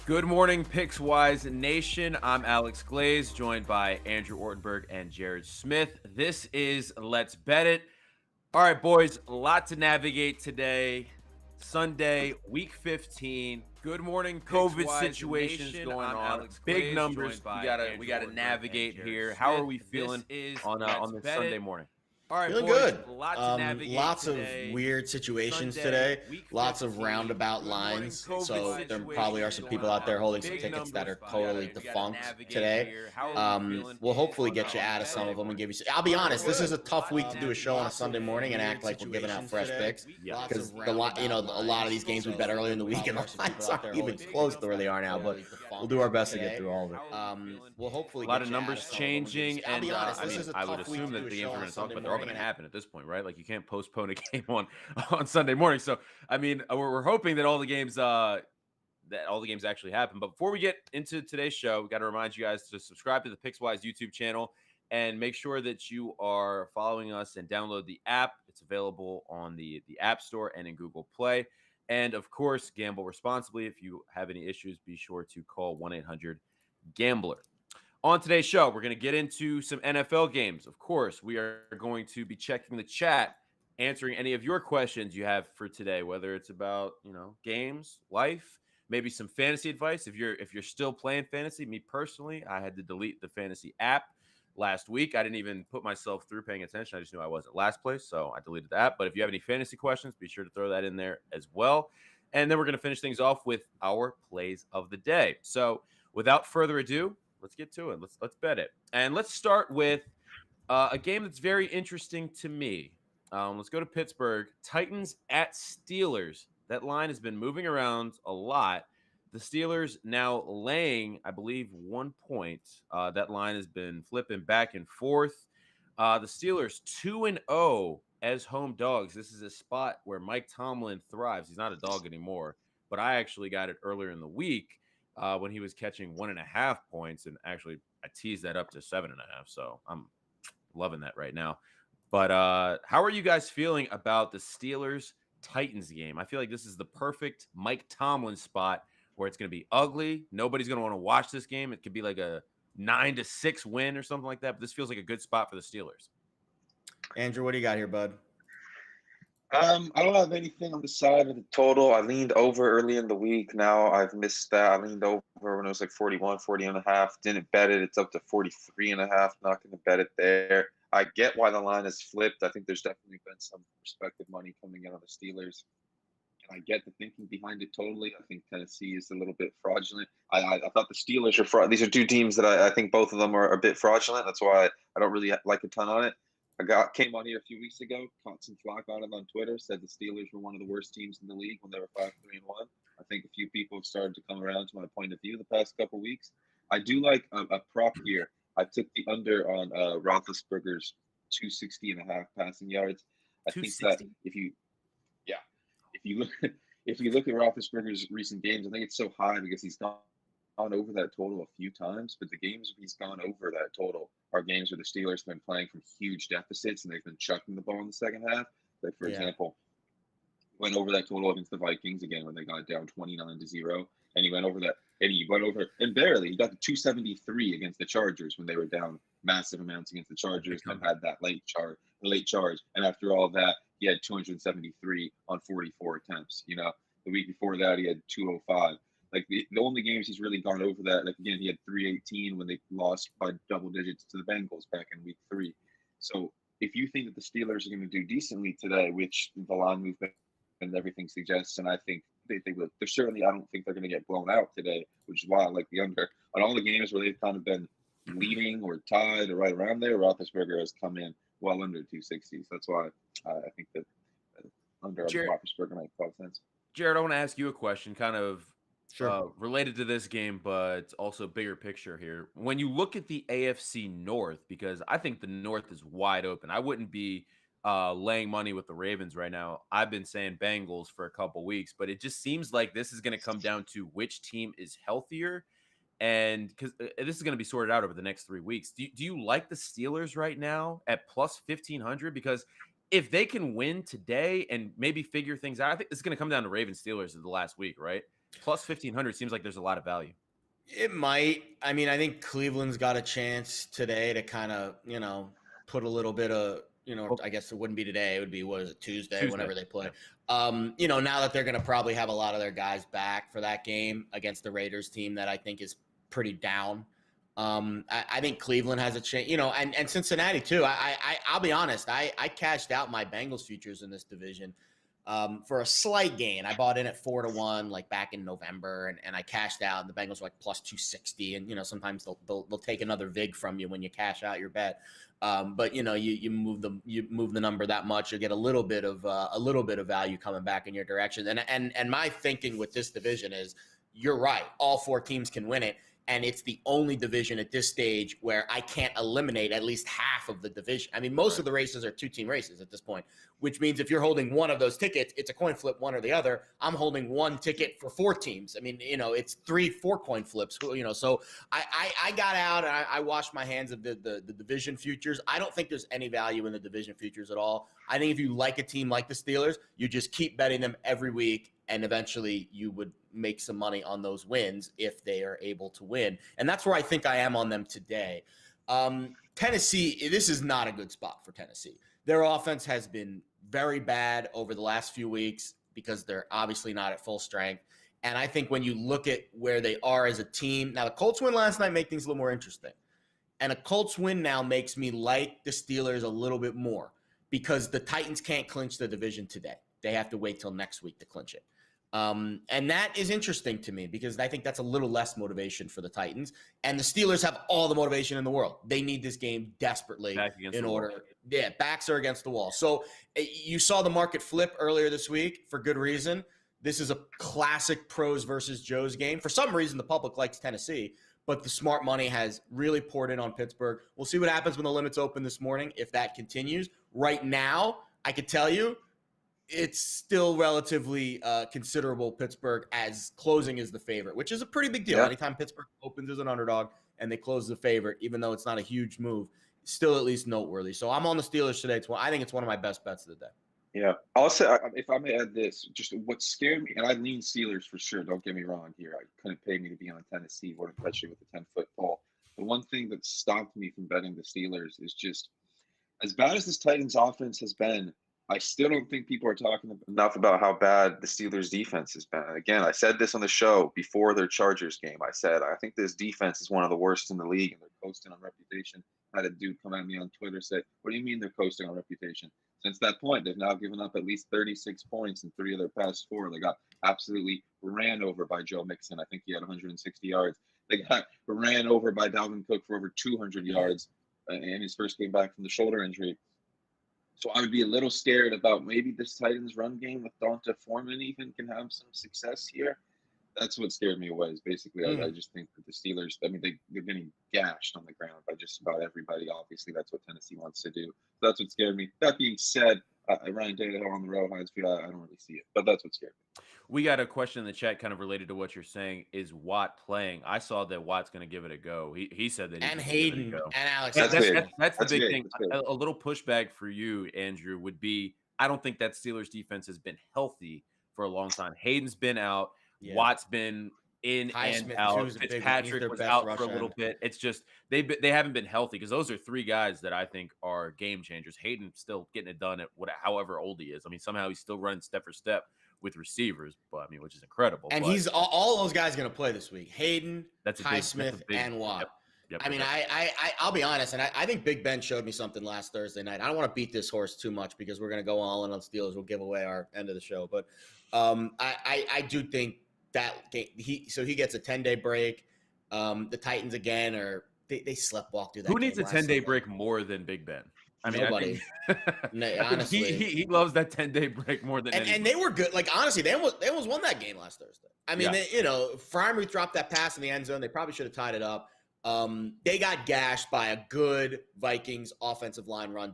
Good morning, Pickswise Nation. I'm Alex Glaze, joined by Andrew Ortenberg and Jared Smith. This is Let's Bet It. All right, boys, a lot to navigate today. Sunday, week 15. Good morning, COVID Pickswise situations Nation. going I'm on. Alex Big Glaze, numbers. joined by We gotta Andrew Ortenberg navigate and Jared here. How are Smith. we This feeling is on Let's this Bet Sunday It. morning? All right, Feeling boys, good. a lot to navigate Lots today. of weird situations Sunday, today. week Lots of 15. roundabout Good morning, lines. COVID So there probably are some situations people going out there on. holding some Big tickets that are numbers. totally We gotta defunct navigate today. here. How are we feeling We'll hopefully on get you out of Let's some Bet of It? them and give you. I'll be All right, honest. This boys, is a tough a week lot to do a show on a Sunday morning and weird act like we're giving out fresh today. picks. Yeah. Because a lot of these games we bet earlier in the week and the lines aren't even close to where they are now. But we'll do our best to get through all of it. We'll hopefully A lot get of you out numbers some of them and give you- changing, I'll and be honest. I This mean, is a I would tough week assume to that do a the show games we're on going a to talk Sunday about, they're all going morning to and happen at this point, right? Like you can't postpone a game on Sunday morning. So I mean, we're hoping that all the games actually happen. But before we get into today's show, we got to remind you guys to subscribe to the Pickswise YouTube channel and make sure that you are following us and download the app. It's available on the App Store and in Google Play. And of course, gamble responsibly. If you have any issues, be sure to call 1-800-GAMBLER. On today's show, we're going to get into some NFL games. Of course, we are going to be checking the chat, answering any of your questions you have for today, whether it's about, games, life, maybe some fantasy advice. If you're still playing fantasy, me personally, I had to delete the fantasy app last week. I didn't even put myself through paying attention. I just knew I was at last place, so I deleted the app. But if you have any fantasy questions, be sure to throw that in there as well. And then we're going to finish things off with our plays of the day. So without further ado, let's get to it. Let's bet it. And let's start with a game that's very interesting to me. Let's go to Pittsburgh. Titans at Steelers. That line has been moving around a lot. The Steelers now laying, I believe, 1 point. That line has been flipping back and forth. The Steelers 2-0 as home dogs. This is a spot where Mike Tomlin thrives. He's not a dog anymore, but I actually got it earlier in the week when he was catching 1.5 points, and actually I teased that up to 7.5. So I'm loving that right now. But how are you guys feeling about the Steelers Titans game? I feel like this is the perfect Mike Tomlin spot where it's going to be ugly. Nobody's going to want to watch this game. It could be like a 9-6 win or something like that. But this feels like a good spot for the Steelers. Andrew, what do you got here, bud? I don't have anything on the side of the total. I leaned over early in the week. Now I've missed that. I leaned over when it was like 41, 40.5. Didn't bet it. It's up to 43.5. Not going to bet it there. I get why the line is flipped. I think there's definitely been some prospective money coming in on the Steelers. And I get the thinking behind it totally. I think Tennessee is a little bit fraudulent. I thought the Steelers are fraud. These are two teams that I think both of them are a bit fraudulent. That's why I don't really like a ton on it. Came on here a few weeks ago, caught some flack on it on Twitter, said the Steelers were one of the worst teams in the league when they were 5-3-1. I think a few people have started to come around to my point of view the past couple of weeks. I do like a prop here. I took the under on Roethlisberger's 260.5 passing yards. I think that if you look at Roethlisberger's recent games, I think it's so high because he's gone over that total a few times, but the games he's gone over that total are games where the Steelers have been playing from huge deficits and they've been chucking the ball in the second half. Like, for example, went over that total against the Vikings again when they got down 29-0, and he went over that, and barely. He got to 273 against the Chargers when they were down massive amounts against the Chargers and had that late charge. And after all that, he had 273 on 44 attempts. The week before that, he had 205. Like the only games he's really gone over that, like again, he had 318 when they lost by double digits to the Bengals back in week 3. So if you think that the Steelers are going to do decently today, which the line movement and everything suggests, and I think they will, I don't think they're going to get blown out today, which is why I like the under. On all the games where they've kind of been leading or tied or right around there, Roethlisberger has come in well under 260. So that's why I think that under Roethlisberger makes a lot of sense. Jared, I want to ask you a question, kind of Sure. related to this game, but also bigger picture here. When you look at the AFC North, because I think the North is wide open, I wouldn't be laying money with the Ravens right now. I've been saying Bengals for a couple weeks, but it just seems like this is going to come down to which team is healthier. And because this is going to be sorted out over the next 3 weeks. Do you like the Steelers right now at plus 1,500? Because if they can win today and maybe figure things out, I think it's going to come down to Ravens Steelers in the last week, right? Plus 1,500 seems like there's a lot of value. It might. I mean, I think Cleveland's got a chance today to kind of, put a little bit of, I guess it wouldn't be today. It would be, what is it, Tuesday. Whenever they play. Yeah. Now that they're going to probably have a lot of their guys back for that game against the Raiders team that I think is pretty down. I think Cleveland has a chance, and Cincinnati too. I'll be honest. I cashed out my Bengals futures in this division for a slight gain. I bought in at 4-1, like back in November, and I cashed out. And the Bengals were like plus 260, and sometimes they'll take another vig from you when you cash out your bet. But you move the number that much, you get a little bit of value coming back in your direction. And my thinking with this division is, you're right. All 4 teams can win it. And it's the only division at this stage where I can't eliminate at least half of the division. I mean, most of the races are 2-team races at this point, which means if you're holding one of those tickets, it's a coin flip, one or the other. I'm holding one ticket for 4 teams. I mean, it's 3-4 coin flips, so I got out and I washed my hands of the division futures. I don't think there's any value in the division futures at all. I think if you like a team like the Steelers, you just keep betting them every week, and eventually you would make some money on those wins if they are able to win. And that's where I think I am on them today. Tennessee, this is not a good spot for Tennessee. Their offense has been very bad over the last few weeks because they're obviously not at full strength. And I think when you look at where they are as a team, now the Colts win last night make things a little more interesting. And a Colts win now makes me like the Steelers a little bit more because the Titans can't clinch the division today. They have to wait till next week to clinch it. And that is interesting to me because I think that's a little less motivation for the Titans. And the Steelers have all the motivation in the world. They need this game desperately in order. Yeah, backs are against the wall. So you saw the market flip earlier this week for good reason. This is a classic pros versus Joes game. For some reason, the public likes Tennessee, but the smart money has really poured in on Pittsburgh. We'll see what happens when the limits open this morning if that continues. Right now, I could tell you, it's still relatively considerable Pittsburgh as closing is the favorite, which is a pretty big deal. Yeah. Anytime Pittsburgh opens as an underdog and they close the favorite, even though it's not a huge move, still at least noteworthy. So I'm on the Steelers today. I think it's one of my best bets of the day. Yeah. Also, if I may add this, just what scared me, and I lean Steelers for sure. Don't get me wrong here. I couldn't pay me to be on Tennessee, or especially with a 10-foot pole. The one thing that stopped me from betting the Steelers is just as bad as this Titans offense has been, I still don't think people are talking enough about how bad the Steelers defense has been. Again, I said this on the show before their Chargers game. I said, I think this defense is one of the worst in the league, and they're coasting on reputation. I had a dude come at me on Twitter say, what do you mean they're coasting on reputation? Since that point, they've now given up at least 36 points in 3 of their past 4. They got absolutely ran over by Joe Mixon. I think he had 160 yards. They got ran over by Dalvin Cook for over 200 yards in his first game back from the shoulder injury. So I would be a little scared about maybe this Titans run game with Donta Foreman even can have some success here. That's what scared me away is basically I just think that the Steelers, I mean, they're getting gashed on the ground by just about everybody. Obviously, that's what Tennessee wants to do. So that's what scared me. That being said, Ryan Tannehill on the road, Hinesfield, I don't really see it. But that's what scared me. We got a question in the chat kind of related to what you're saying. Is Watt playing? I saw that Watt's going to give it a go. He said that. And Hayden and Alex. That's the big thing. A little pushback for you, Andrew, would be I don't think that Steelers defense has been healthy for a long time. Hayden's been out. Yeah. Watt's been in and out. Fitzpatrick was out for a little bit. It's just they haven't been healthy because those are 3 guys that I think are game changers. Hayden's still getting it done at however old he is. I mean, somehow he's still running step for step with receivers, but I mean, which is incredible. And he's all those guys going to play this week. Hayden, Highsmith, and Watt. Yep, I mean, I'll be honest, and I think Big Ben showed me something last Thursday night. I don't want to beat this horse too much because we're going to go all in on Steelers. We'll give away our end of the show, but I do think that game, he gets a 10-day break. The Titans again they sleptwalk through that. Who needs a 10-day break more than Big Ben? I mean, nobody. Honestly, he loves that 10-day break more than and they were good. Like honestly, they almost won that game last Thursday. I mean, Freiermuth dropped that pass in the end zone. They probably should have tied it up. They got gashed by a good Vikings offensive line run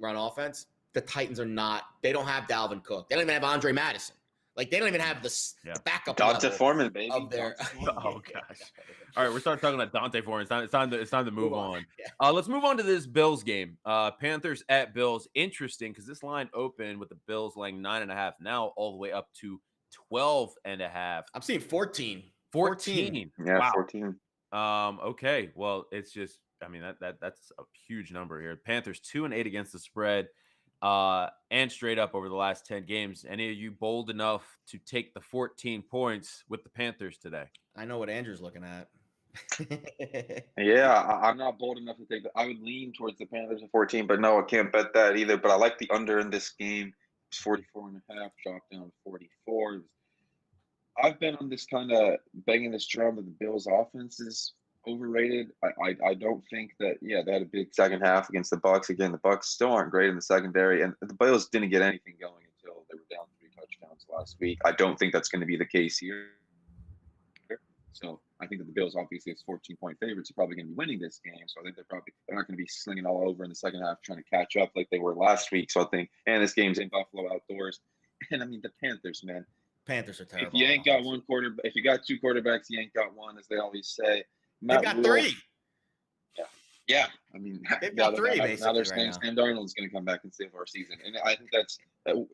offense. The Titans are not. They don't have Dalvin Cook. They don't even have Andre Madison. Like they don't even have the backup. Donta Foreman, baby. Of their. Oh gosh. All right, we're starting talking about Donta Foreman. It's time to move on. Yeah. Let's move on to this Bills game. Panthers at Bills. Interesting because this line opened with the Bills laying 9.5, now all the way up to 12.5. I'm seeing 14. 14. Yeah, Wow. 14. Okay. Well, it's just, I mean, that's a huge number here. Panthers 2-8 against the spread, and straight up over the last 10 games. Any of you bold enough to take the 14 points with the Panthers today? I know what Andrew's looking at. Yeah, I'm not bold enough to take that. I would lean towards the Panthers at 14, but no, I can't bet that either. But I like the under in this game. It's 44.5, dropped down to 44. I've been on this kind of banging this drum that the Bills' offense is overrated. I don't think that. Yeah, they had a big second half against the Bucs. Again, the Bucs still aren't great in the secondary, and the Bills didn't get anything going until they were down 3 touchdowns last week. I don't think that's going to be the case here. So I think that the Bills, obviously, as 14-point favorites, are probably going to be winning this game. So I think they're not going to be slinging all over in the second half trying to catch up like they were last week. So I think, and this game's in Buffalo outdoors. And I mean, the Panthers, man. Panthers are terrible. If you ain't got one quarterback, if you got 2 quarterbacks, you ain't got one, as they always say. They've got 3. Yeah. I mean, They've got 3 basically. Now they're right saying now. Sam Darnold's going to come back and save our season, and I think that's.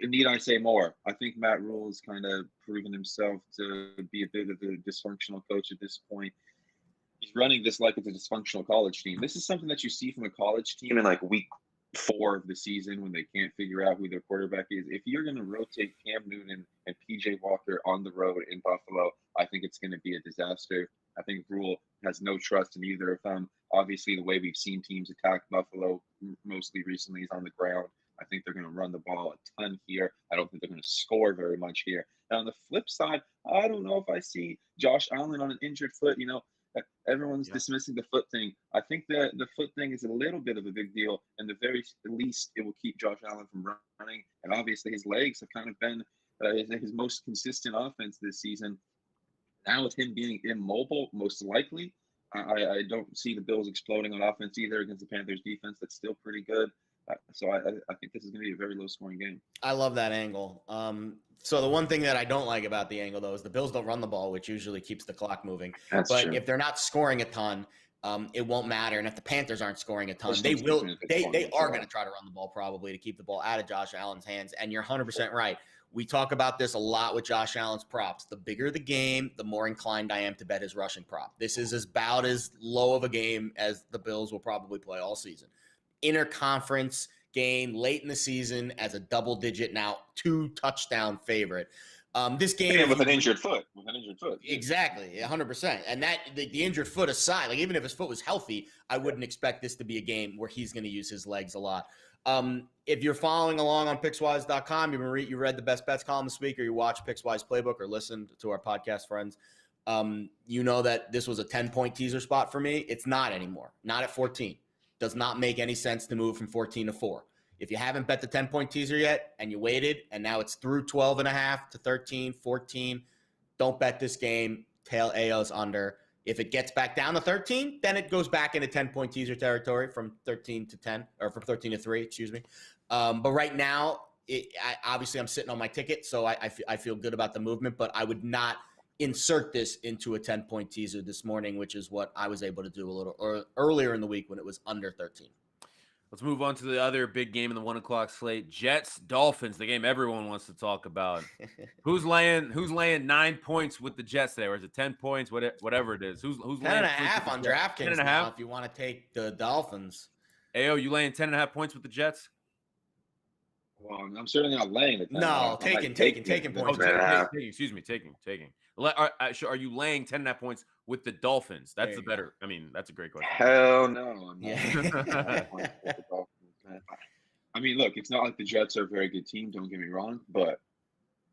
Need I say more? I think Matt Rule has kind of proven himself to be a bit of a dysfunctional coach at this point. He's running this like it's a dysfunctional college team. This is something that you see from a college team in like week 4 of the season when they can't figure out who their quarterback is. If you're going to rotate Cam Newton and PJ Walker on the road in Buffalo, I think it's going to be a disaster. I think Rule has no trust in either of them. Obviously, the way we've seen teams attack Buffalo mostly recently is on the ground. I think they're going to run the ball a ton here. I don't think they're going to score very much here. And on the flip side, I don't know if I see Josh Allen on an injured foot. You know, everyone's dismissing the foot thing. I think that the foot thing is a little bit of a big deal. And the very least, it will keep Josh Allen from running. And obviously, his legs have kind of been his most consistent offense this season. Now with him being immobile, most likely, I don't see the Bills exploding on offense either against the Panthers defense. That's still pretty good. So I think this is going to be a very low-scoring game. I love that angle. So the one thing that I don't like about the angle, though, is the Bills don't run the ball, which usually keeps the clock moving. That's but true. if they're not scoring a ton, it won't matter. And if the Panthers aren't scoring a ton, they will. They are going to try to run the ball probably to keep the ball out of Josh Allen's hands. And you're 100% right. We talk about this a lot with Josh Allen's props. The bigger the game, the more inclined I am to bet his rushing prop. This is about as low of a game as the Bills will probably play all season. Interconference game late in the season as a double-digit, now 2-touchdown favorite. This game with an injured foot. Exactly, 100%. And that the injured foot aside, like even if his foot was healthy, I wouldn't expect this to be a game where he's going to use his legs a lot. If you're following along on Pickswise.com, you read the best bets column this week, or you watch Pickswise Playbook, or listened to our podcast friends, you know that this was a 10-point teaser spot for me. It's not anymore. Not at 14. Does not make any sense to move from 14 to 4. If you haven't bet the 10-point teaser yet and you waited and now it's through 12.5 to 13, 14, don't bet this game. Tail AO's under. If it gets back down to 13, then it goes back into 10-point teaser territory from 13 to 10, or from 13 to 3, excuse me. But right now, obviously I'm sitting on my ticket, so I feel good about the movement, but I would not insert this into a 10-point teaser this morning, which is what I was able to do a little earlier in the week when it was under 13. Let's move on to the other big game in the 1 o'clock slate. Jets, Dolphins, the game everyone wants to talk about. Who's laying 9 points with the Jets today? Or is it 10 points? Whatever it is. Who's 10.5 on DraftKings 10.5 now if you want to take the Dolphins. Ayo, you laying 10.5 points with the Jets? Well, I'm certainly not laying it. No, taking points. Excuse me, taking. Are you laying 10.5 points with the Dolphins? That's the better. I mean, that's a great question. Hell no. I'm not. I mean, look, it's not like the Jets are a very good team. Don't get me wrong, but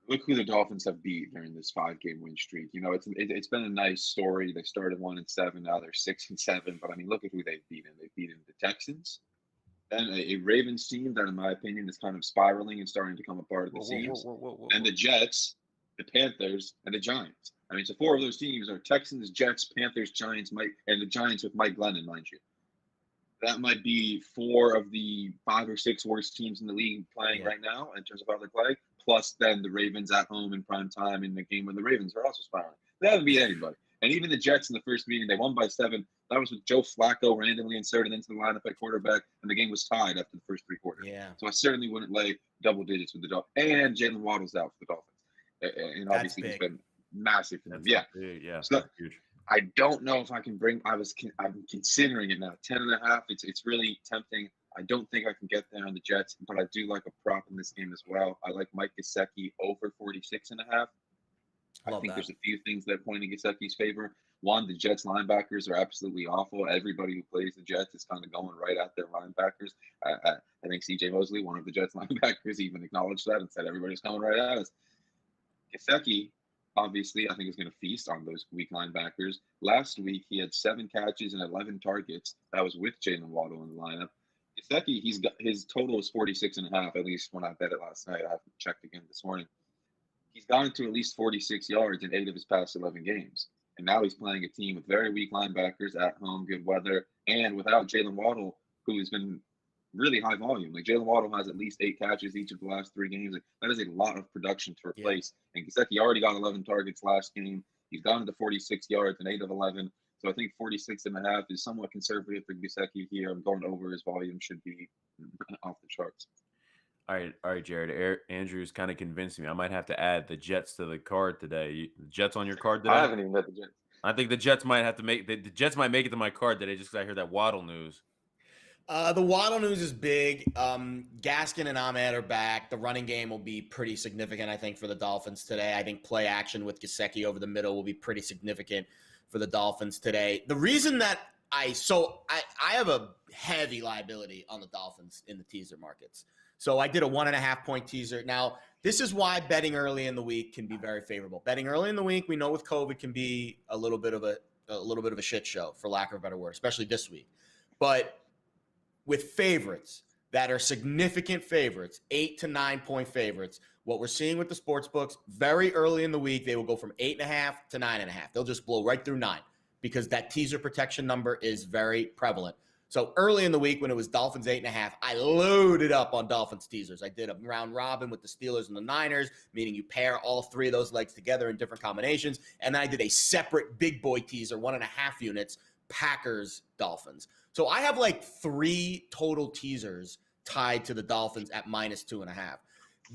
look who the Dolphins have beat during this 5-game win streak. You know, it's been a nice story. They started 1-7, now they're 6-7. But I mean, look at who they've beaten. They've beaten the Texans, then a Ravens team that, in my opinion, is kind of spiraling and starting to become a part of the seams, and the Jets, the Panthers, and the Giants. I mean, so 4 of those teams are Texans, Jets, Panthers, Giants, and the Giants with Mike Glennon, mind you. That might be 4 of the 5 or 6 worst teams in the league playing right now in terms of how they play. Plus, then the Ravens at home in prime time in the game where the Ravens are also spiraling. They haven't beat anybody. And even the Jets in the first meeting, they won by 7. That was with Joe Flacco randomly inserted into the lineup at quarterback, and the game was tied after the first 3 quarters. Yeah. So I certainly wouldn't lay double digits with the Dolphins. And Jalen Waddle's out for the Dolphins. And That's obviously he's big. been massive for them. That's Yeah. big. Yeah, So that's huge. I don't know if I can bring. I'm considering it now. 10.5. It's really tempting. I don't think I can get there on the Jets, but I do like a prop in this game as well. I like Mike Gesicki over 46.5. I think there's a few things that point in Gesicki's favor. One, the Jets linebackers are absolutely awful. Everybody who plays the Jets is kind of going right at their linebackers. I think C.J. Mosley, one of the Jets linebackers, even acknowledged that and said everybody's coming right at us. Gesicki, obviously, I think is going to feast on those weak linebackers. Last week, he had 7 catches and 11 targets. That was with Jalen Waddle in the lineup. Gesicki, his total is 46.5, at least when I bet it last night. I haven't checked again this morning. He's gotten to at least 46 yards in 8 of his past 11 games. And now he's playing a team with very weak linebackers at home, good weather, and without Jalen Waddle, who has been really high volume. Like Jalen Waddle has at least 8 catches each of the last 3 games. Like, that is a lot of production to replace. Yeah. And Gesicki already got 11 targets last game. He's gotten to 46 yards in 8 of 11. So I think 46.5 is somewhat conservative for Gesicki here. I'm going over. His volume should be off the charts. All right, Jared. Andrew's kind of convinced me. I might have to add the Jets to the card today. The Jets on your card today? I haven't even bet the Jets. I think the Jets might have to make the Jets might make it to my card today just because I heard that Waddle news. The Waddle news is big. Gaskin and Ahmed are back. The running game will be pretty significant, I think, for the Dolphins today. I think play action with Gesicki over the middle will be pretty significant for the Dolphins today. The reason that I have a heavy liability on the Dolphins in the teaser markets. So I did a 1.5 point teaser. Now, this is why betting early in the week can be very favorable. Betting early in the week, we know with COVID can be a little bit of a shit show, for lack of a better word, especially this week. But with favorites that are significant favorites, 8 to 9 point favorites, what we're seeing with the sports books, very early in the week, they will go from 8.5 to 9.5. They'll just blow right through 9 because that teaser protection number is very prevalent. So early in the week when it was Dolphins 8.5, I loaded up on Dolphins teasers. I did a round robin with the Steelers and the Niners, meaning you pair all 3 of those legs together in different combinations. And then I did a separate big boy teaser, 1.5 units, Packers, Dolphins. So I have like 3 total teasers tied to the Dolphins at -2.5.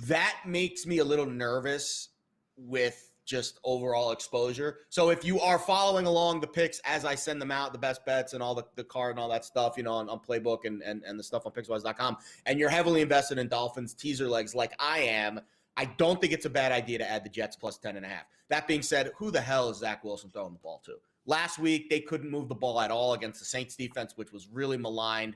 That makes me a little nervous with just overall exposure. So if you are following along the picks as I send them out, the best bets and all the card and all that stuff, on Playbook and the stuff on Pickswise.com, and you're heavily invested in Dolphins teaser legs like I am, I don't think it's a bad idea to add the Jets plus 10.5. That being said, who the hell is Zach Wilson throwing the ball to? Last week, they couldn't move the ball at all against the Saints defense, which was really maligned.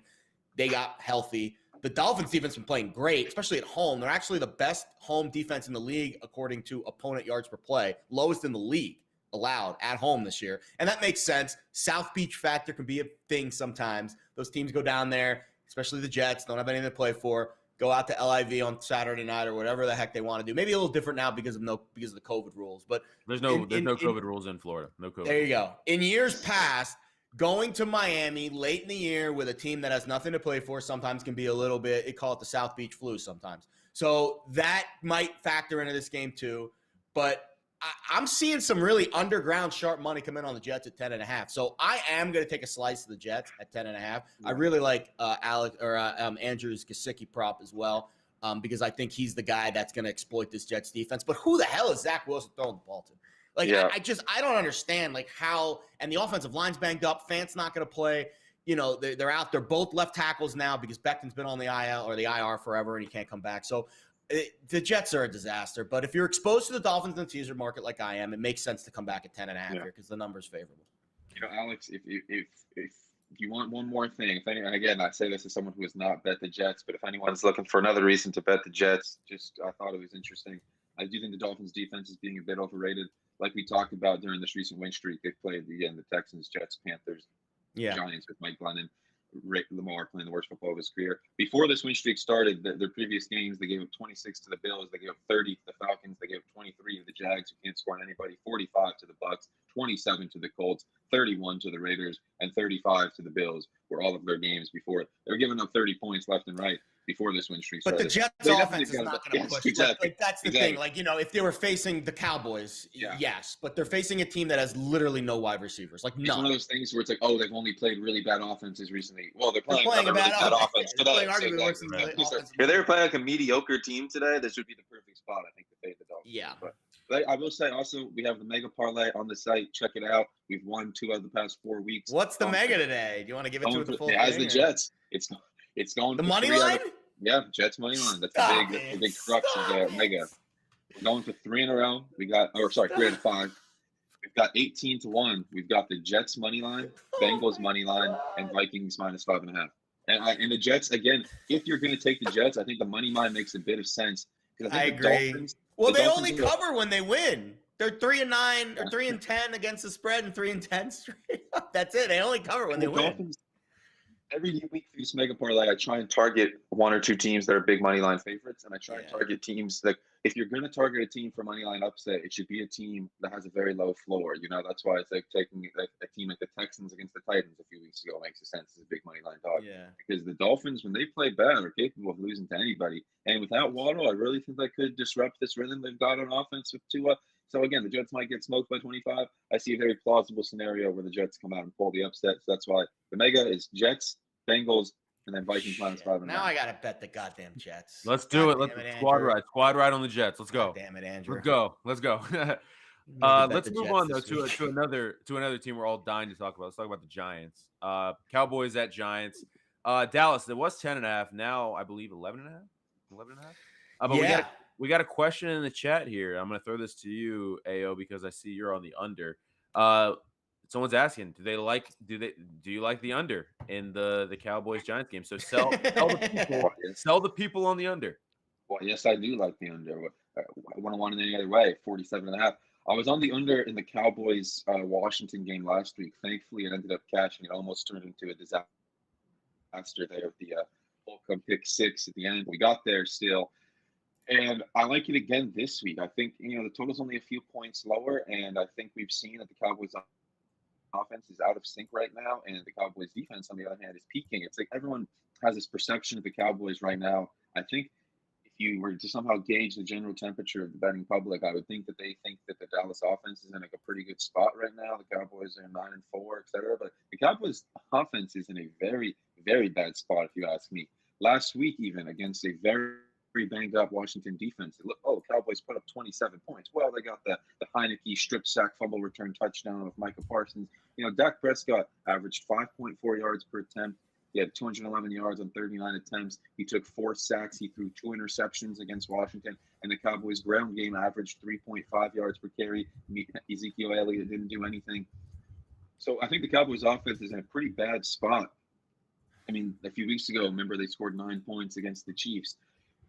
They got healthy. The Dolphins defense has been playing great, especially at home. They're actually the best home defense in the league, according to opponent yards per play, lowest in the league allowed at home this year. And that makes sense. South Beach factor can be a thing sometimes. Those teams go down there, especially the Jets, don't have anything to play for, go out to LIV on Saturday night or whatever the heck they want to do. Maybe a little different now because of the COVID rules. But there's no COVID rules in Florida. No COVID. There you go. In years past, going to Miami late in the year with a team that has nothing to play for sometimes can be a little bit, they call it the South Beach flu sometimes. So that might factor into this game too. But I'm seeing some really underground sharp money come in on the Jets at 10.5. So I am going to take a slice of the Jets at 10.5. I really like Andrew's Gesicki prop as well because I think he's the guy that's going to exploit this Jets defense. But who the hell is Zach Wilson throwing the ball to? I don't understand how, and the offensive line's banged up. Fant's not going to play. They're out. They're both left tackles now because Becton's been on the IL or the IR forever and he can't come back. So the Jets are a disaster. But if you're exposed to the Dolphins in the teaser market like I am, it makes sense to come back at 10.5 here because the number's favorable. Alex, if you want one more thing, again, I say this as someone who has not bet the Jets, but if anyone's looking for another reason to bet the Jets, I thought it was interesting. I do think the Dolphins defense is being a bit overrated. Like we talked about during this recent win streak, they played again the Texans, Jets, Panthers, Giants with Mike Glennon, Lamar playing the worst football of his career. Before this win streak started, their previous games, they gave up 26 to the Bills, they gave up 30 to the Falcons, they gave up 23 to the Jags, who can't score on anybody, 45 to the Bucs, 27 to the Colts, 31 to the Raiders, and 35 to the Bills were all of their games before. They were giving up 30 points left and right before this win streak started. But the Jets offense is not going to push. Exactly. That's the thing. If they were facing the Cowboys, yes. But they're facing a team that has literally no wide receivers. It's one of those things where it's like, they've only played really bad offenses recently. Well, they're playing a bad offense today. If they were playing like a mediocre team today, this would be the perfect spot, I think, to fade the Dolphins. Yeah. But I will say also, we have the mega parlay on the site. Check it out. We've won 2 out of the past 4 weeks. What's the mega today? Do you want to give it to the full It has the thing, or- Jets. It's going The for money 3 out line? of, yeah, Jets money line. That's Stop the it. big crux of the Stop mega. it. We're going for 3 in a row. 3 out of 5. We've got 18-1. We've got the Jets money line, Bengals money line, and Vikings -5.5. And the Jets, again, if you're going to take the Jets, I think the money line makes a bit of sense. Because I think the agree. Dolphins, Well, the they Dolphins only are- cover when they win. They're 3-9 or 3-10 against the spread and 3-10 straight up. That's it. They only cover when they the win. Dolphins, every week through this mega parlay, I try and target 1 or 2 teams that are big money line favorites, and I try and target teams that, if you're going to target a team for money line upset, it should be a team that has a very low floor. That's why it's like taking a team like the Texans against the Titans a few weeks ago makes sense as a big money line dog. Yeah. Because the Dolphins, when they play bad, are capable of losing to anybody. And without Waddle, I really think they could disrupt this rhythm they've got on offense with Tua. So again, the Jets might get smoked by 25. I see a very plausible scenario where the Jets come out and pull the upset. So that's why the mega is Jets, Bengals, and then Vikings -5.5. Now I gotta bet the goddamn Jets. Let's do it. God Let's damn squad Andrew. ride. Squad ride on the Jets. Let's go. God damn it, Andrew. Let's go. Let's go. Need to bet Let's the move Jets on though this week. to another team we're all dying to talk about. Let's talk about the Giants. Cowboys at Giants. Dallas. It was 10.5. Now I believe 11.5. 11.5. But Yeah. we got a question in the chat here. I'm gonna throw this to you, AO, because I see you're on the under. Someone's asking, do you like the under in the Cowboys Giants game? So sell the people on the under. Well, yes, I do like the under. I wouldn't want it any other way. 47.5. I was on the under in the Cowboys Washington game last week. Thankfully, it ended up cashing. It almost turned into a disaster there with the Holcomb pick 6 at the end. We got there still. And I like it again this week. I think, the total's only a few points lower, and I think we've seen that the Cowboys offense is out of sync right now, and the Cowboys defense, on the other hand, is peaking. It's like everyone has this perception of the Cowboys right now. I think if you were to somehow gauge the general temperature of the betting public, I would think that they think that the Dallas offense is in like a pretty good spot right now. The Cowboys are 9-4, etc. But the Cowboys offense is in a very, very bad spot, if you ask me. Last week, even against a very banged up Washington defense. Cowboys put up 27 points. Well, they got the Heineke strip sack fumble return touchdown with Micah Parsons. Dak Prescott averaged 5.4 yards per attempt. He had 211 yards on 39 attempts. He took 4 sacks. He threw 2 interceptions against Washington. And the Cowboys' ground game averaged 3.5 yards per carry. Ezekiel Elliott didn't do anything. So I think the Cowboys' offense is in a pretty bad spot. I mean, a few weeks ago, remember, they scored 9 points against the Chiefs.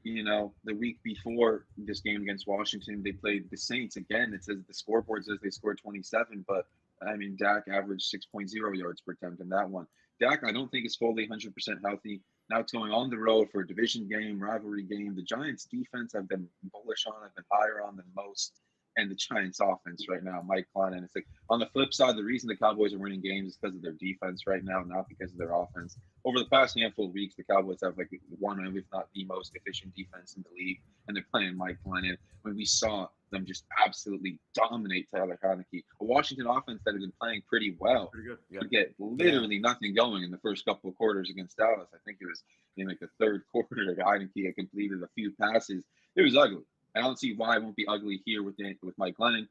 The week before this game against Washington, they played the Saints again. It says the scoreboard says they scored 27, but I mean, Dak averaged 6.0 yards per attempt in that one. Dak, I don't think is fully 100% healthy. Now it's going on the road for a division game, rivalry game. The Giants defense I've been bullish on. I've been higher on than most. And the Giants offense right now, Mike Glennon. It's like, on the flip side, the reason the Cowboys are winning games is because of their defense right now, not because of their offense. Over the past handful of weeks, the Cowboys have like one of, if not the most efficient defense in the league, and they're playing Mike Glennon. When we saw them just absolutely dominate Tyler Heineke, a Washington offense that had been playing pretty well, Pretty good. to get literally nothing going in the first couple of quarters against Dallas. I think it was in like the third quarter that Heineke had completed a few passes. It was ugly. I don't see why it won't be ugly here with Mike Glennon.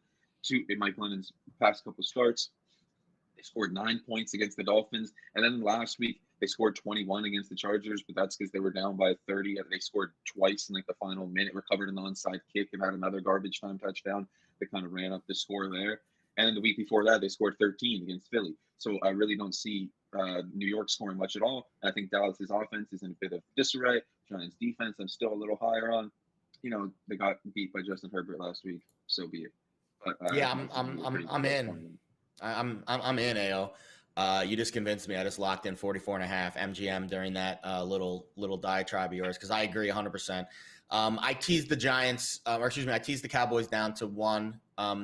In Mike Glennon's past couple starts, they scored 9 points against the Dolphins. And then last week, they scored 21 against the Chargers, but that's because they were down by 30. They scored twice in like the final minute, recovered an onside kick, and had another garbage time touchdown that kind of ran up the score there. And then the week before that, they scored 13 against Philly. So I really don't see New York scoring much at all. I think Dallas's offense is in a bit of disarray. Giants defense, I'm still a little higher on. They got beat by Justin Herbert last week. So be it. But, yeah, I'm in. I'm in, AO. You just convinced me. I just locked in 44.5 MGM during that little diatribe of yours, because I agree 100%. I teased the Giants, I teased the Cowboys down to 1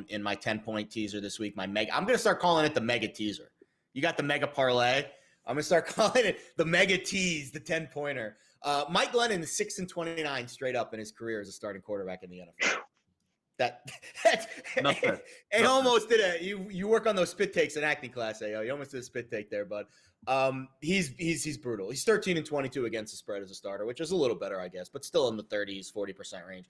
in my 10-point teaser this week. I'm going to start calling it the mega teaser. You got the mega parlay. I'm going to start calling it the mega tease, the 10-pointer. Mike Glennon is 6-29 straight up in his career as a starting quarterback in the NFL. And almost did a you work on those spit takes in acting class, AO. You almost did a spit take there, but he's brutal. He's 13-22 against the spread as a starter, which is a little better, I guess, but still in the 30s, 40% range.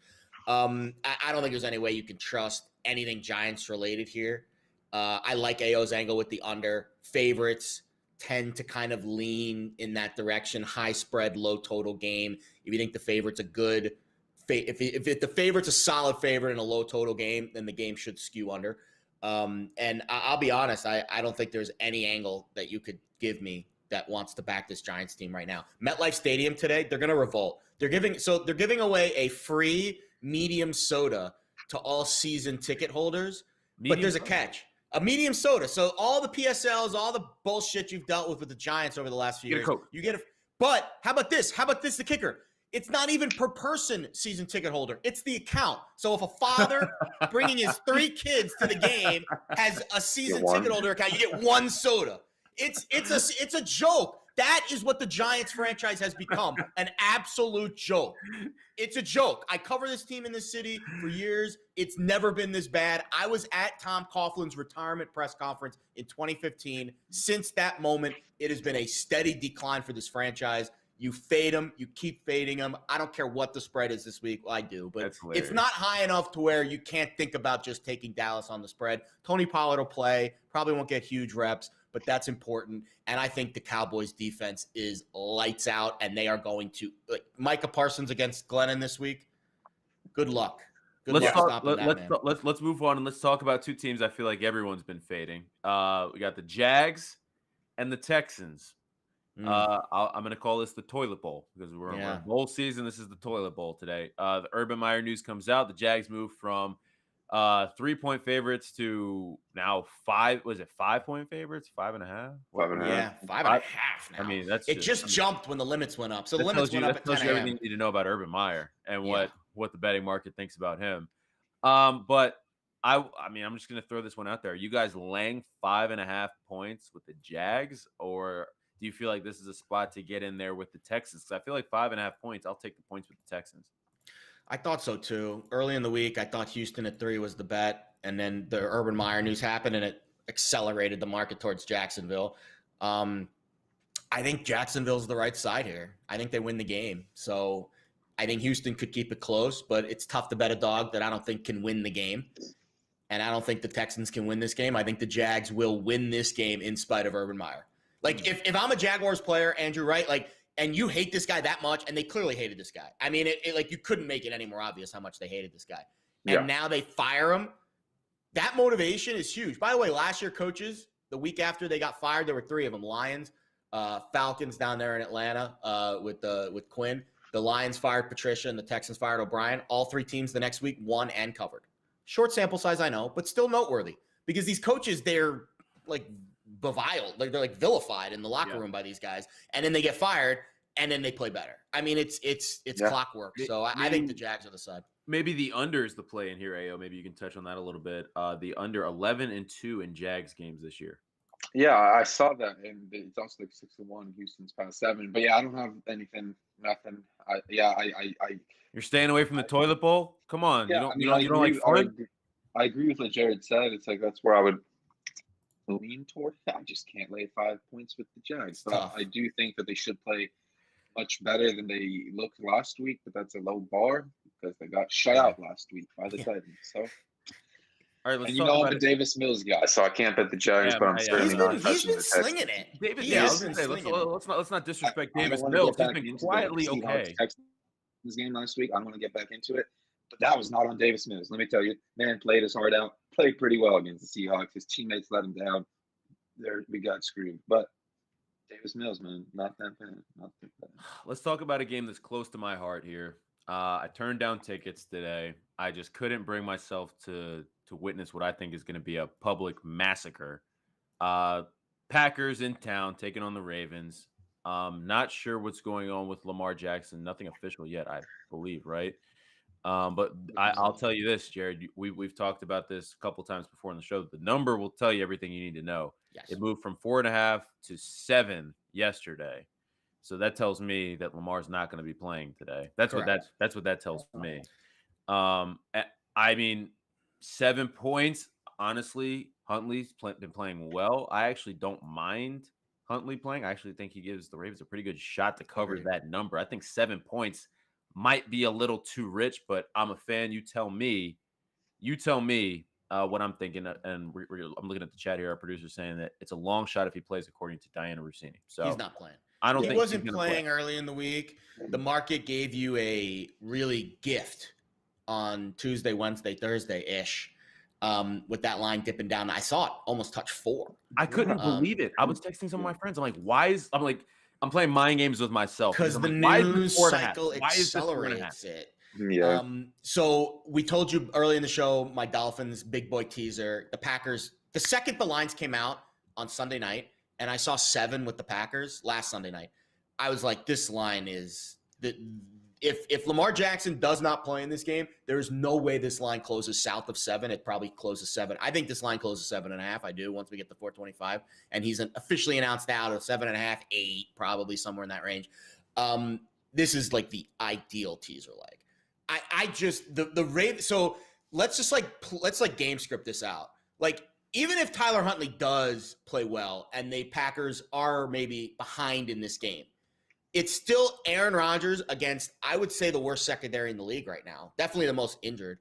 I don't think there's any way you can trust anything Giants related here. I like AO's angle with the under. Favorites tend to kind of lean in that direction. High spread, low total game. If you think the favorite's a good, if the favorite's a solid favorite in a low total game, then the game should skew under. And I'll be honest, I don't think there's any angle that you could give me that wants to back this Giants team right now. MetLife Stadium today, they're going to revolt. They're giving away a free medium soda to all season ticket holders, but there's a catch. A medium soda. So all the PSLs, all the bullshit you've dealt with the Giants over the last few years, you get but how about this? How about this, the kicker? It's not even per person season ticket holder. It's the account. So if a father bringing his 3 kids to the game has a season ticket holder account, you get 1 soda. It's a joke. That is what the Giants franchise has become, an absolute joke. It's a joke. I cover this team in this city for years. It's never been this bad. I was at Tom Coughlin's retirement press conference in 2015. Since that moment, it has been a steady decline for this franchise. You fade them. You keep fading them. I don't care what the spread is this week. Well, I do, but it's not high enough to where you can't think about just taking Dallas on the spread. Tony Pollard will play. Probably won't get huge reps, but that's important. And I think the Cowboys defense is lights out, and they are going to Micah Parsons against Glennon this week. Good luck. Let's move on and let's talk about 2 teams I feel like everyone's been fading. We got the Jags and the Texans. I'm going to call this the toilet bowl because we're in bowl season. This is the toilet bowl today. The Urban Meyer news comes out. The Jags moved from 3-point favorites to now 5. Was it 5-point favorites? 5.5? 5.5. Yeah, 5.5 now. I mean, it just jumped when the limits went up. So the limits went up at 10 tells you everything you need to know about Urban Meyer and what the betting market thinks about him. But I mean, I'm just going to throw this one out there. Are you guys laying 5.5 points with the Jags, or do you feel like this is a spot to get in there with the Texans? Because I feel like 5.5 points, I'll take the points with the Texans. I thought so too. Early in the week, I thought Houston at 3 was the bet, and then the Urban Meyer news happened, and it accelerated the market towards Jacksonville. I think Jacksonville's the right side here. I think they win the game. So I think Houston could keep it close, but it's tough to bet a dog that I don't think can win the game. And I don't think the Texans can win this game. I think the Jags will win this game in spite of Urban Meyer. Like, if I'm a Jaguars player, Andrew, right, and you hate this guy that much, and they clearly hated this guy. I mean, you couldn't make it any more obvious how much they hated this guy. And now they fire him. That motivation is huge. By the way, last year, coaches, the week after they got fired, there were 3 of them. Lions, Falcons down there in Atlanta with Quinn. The Lions fired Patricia, and the Texans fired O'Brien. All 3 teams the next week won and covered. Short sample size, I know, but still noteworthy. Because these coaches, they're like beviled, they're like vilified in the locker room by these guys, and then they get fired, and then they play better. I mean, it's clockwork. So I think the Jags are the side. Maybe the under is the play in here, AO. Maybe you can touch on that a little bit. The under 11-2 in Jags games this year. Yeah, I saw that, and it's also like 6-1. Houston's past 7, but I don't have nothing. You're staying away from the toilet bowl. Come on, Yeah, you don't like fun? I agree with what Jared said. It's like that's where I would lean toward. I just can't lay 5 points with the Jags. But I do think that they should play much better than they looked last week, but that's a low bar because they got shut out last week by the Titans. So, all right, let's and talk about I'm a Davis Mills guy, so I can't bet the Jags, but I'm certainly not touching the Texans. Slinging it. David, let's not disrespect I Davis don't wanna Mills. get He's back been into quietly the Seahawks okay. Texans game last week. I want to get back into it, but that was not on Davis Mills. Let me tell you, man played his heart out, played pretty well against the Seahawks. His teammates let him down. We got screwed, but Davis Mills, man, not that bad. Let's talk about a game that's close to my heart here. I turned down tickets today. I just couldn't bring myself to witness what I think is going to be a public massacre. Packers in town taking on the Ravens. Not sure what's going on with Lamar Jackson. Nothing official yet, I believe, right? But I'll tell you this, Jared. We've talked about this a couple times before on the show. The number will tell you everything you need to know. Yes. It moved from 4.5 to 7 yesterday, so that tells me that Lamar's not going to be playing today. That's Correct. what that tells me. I mean, 7 points. Honestly, Huntley's been playing well. I actually don't mind Huntley playing. I actually think he gives the Ravens a pretty good shot to cover that number. I think 7 points might be a little too rich, but I'm a fan. You tell me what I'm thinking. And I'm looking at the chat here. Our producer's saying that it's a long shot if he plays, according to Diana Rossini. So he's not playing. I don't He think wasn't playing early in the week. The market gave you a really gift on Tuesday, Wednesday, Thursday-ish with that line dipping down. I saw it almost touch 4. I couldn't believe it. I was texting some of my friends. I'm like, I'm playing mind games with myself. Because the news cycle accelerates it. Yeah. So we told you early in the show, my Dolphins big boy teaser, the Packers, the second the lines came out on Sunday night, and I saw 7 with the Packers last Sunday night, I was like, this line is if Lamar Jackson does not play in this game, there is no way this line closes south of 7. It probably closes 7. I think this line closes 7.5. I do, once we get to 425, and he's officially announced out of 7.5, 8, probably somewhere in that range. This is like the ideal teaser leg. I just the rate. So let's game script this out. Like, even if Tyler Huntley does play well and the Packers are maybe behind in this game, it's still Aaron Rodgers against, I would say, the worst secondary in the league right now. Definitely the most injured.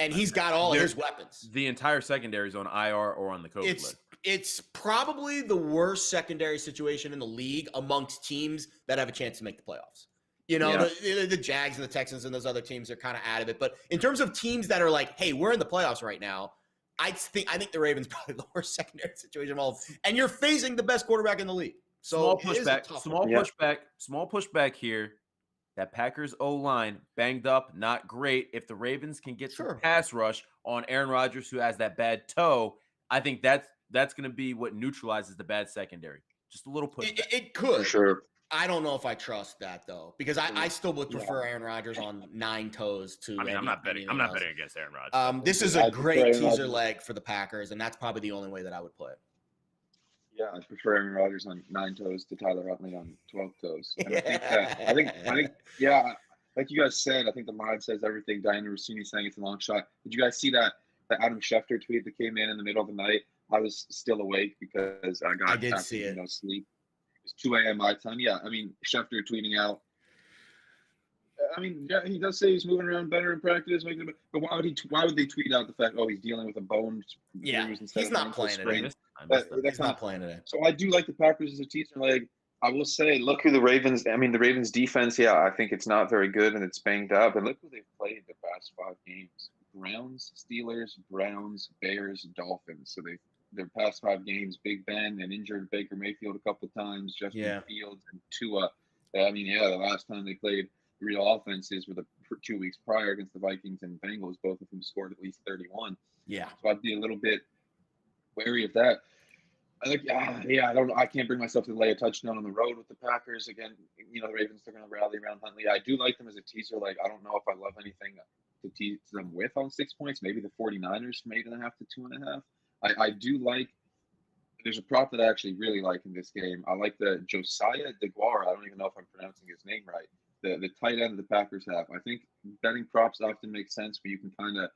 And he's got all his weapons. The entire secondary is on IR or on the COVID list. It's probably the worst secondary situation in the league amongst teams that have a chance to make the playoffs. You know, the Jags and the Texans and those other teams are kind of out of it. But in terms of teams that are like, hey, we're in the playoffs right now, I think the Ravens probably the worst secondary situation of all. And you're facing the best quarterback in the league. So small pushback here. That Packers O-line banged up, not great. If the Ravens can get some pass rush on Aaron Rodgers, who has that bad toe, I think that's going to be what neutralizes the bad secondary. Just a little pushback. It could. For sure. I don't know if I trust that, though, because I still would prefer Aaron Rodgers on 9 toes to. I mean, I'm not betting against Aaron Rodgers. This is a great teaser leg for the Packers, and that's probably the only way that I would play it. Yeah, I prefer Aaron Rodgers on 9 toes to Tyler Huntley on 12 toes. And I think, like you guys said, I think the mod says everything. Diana Rossini saying it's a long shot. Did you guys see that Adam Schefter tweet that came in the middle of the night? I was still awake because I did see it. No sleep. It was 2 a.m. my time. Yeah, I mean, Schefter tweeting out. I mean, yeah, he does say he's moving around better in practice, but why would they tweet out the fact, he's dealing with a bone bruise instead he's of not playing today. That's not playing today. So I do like the Packers as a teaser leg. I will say, look who the Ravens. I mean, the Ravens defense. Yeah, I think it's not very good and it's banged up. And look who they've played the past 5 games: Browns, Steelers, Browns, Bears, Dolphins. So their past 5 games, Big Ben and injured Baker Mayfield a couple of times, Justin Fields and Tua. I mean, the last time they played real offenses were the 2 weeks prior against the Vikings and Bengals, both of them scored at least 31. Yeah. So I'd be a little bit wary of that. I can't bring myself to lay a touchdown on the road with the Packers. Again, the Ravens are going to rally around Huntley. I do like them as a teaser. Like, I don't know if I love anything to tease them with on 6 points. Maybe the 49ers from 8.5 to 2.5. I do like. There's a prop that I actually really like in this game. I like the Josiah DeGuara. I don't even know if I'm pronouncing his name right. The tight end the Packers have. I think betting props often make sense where you can kind of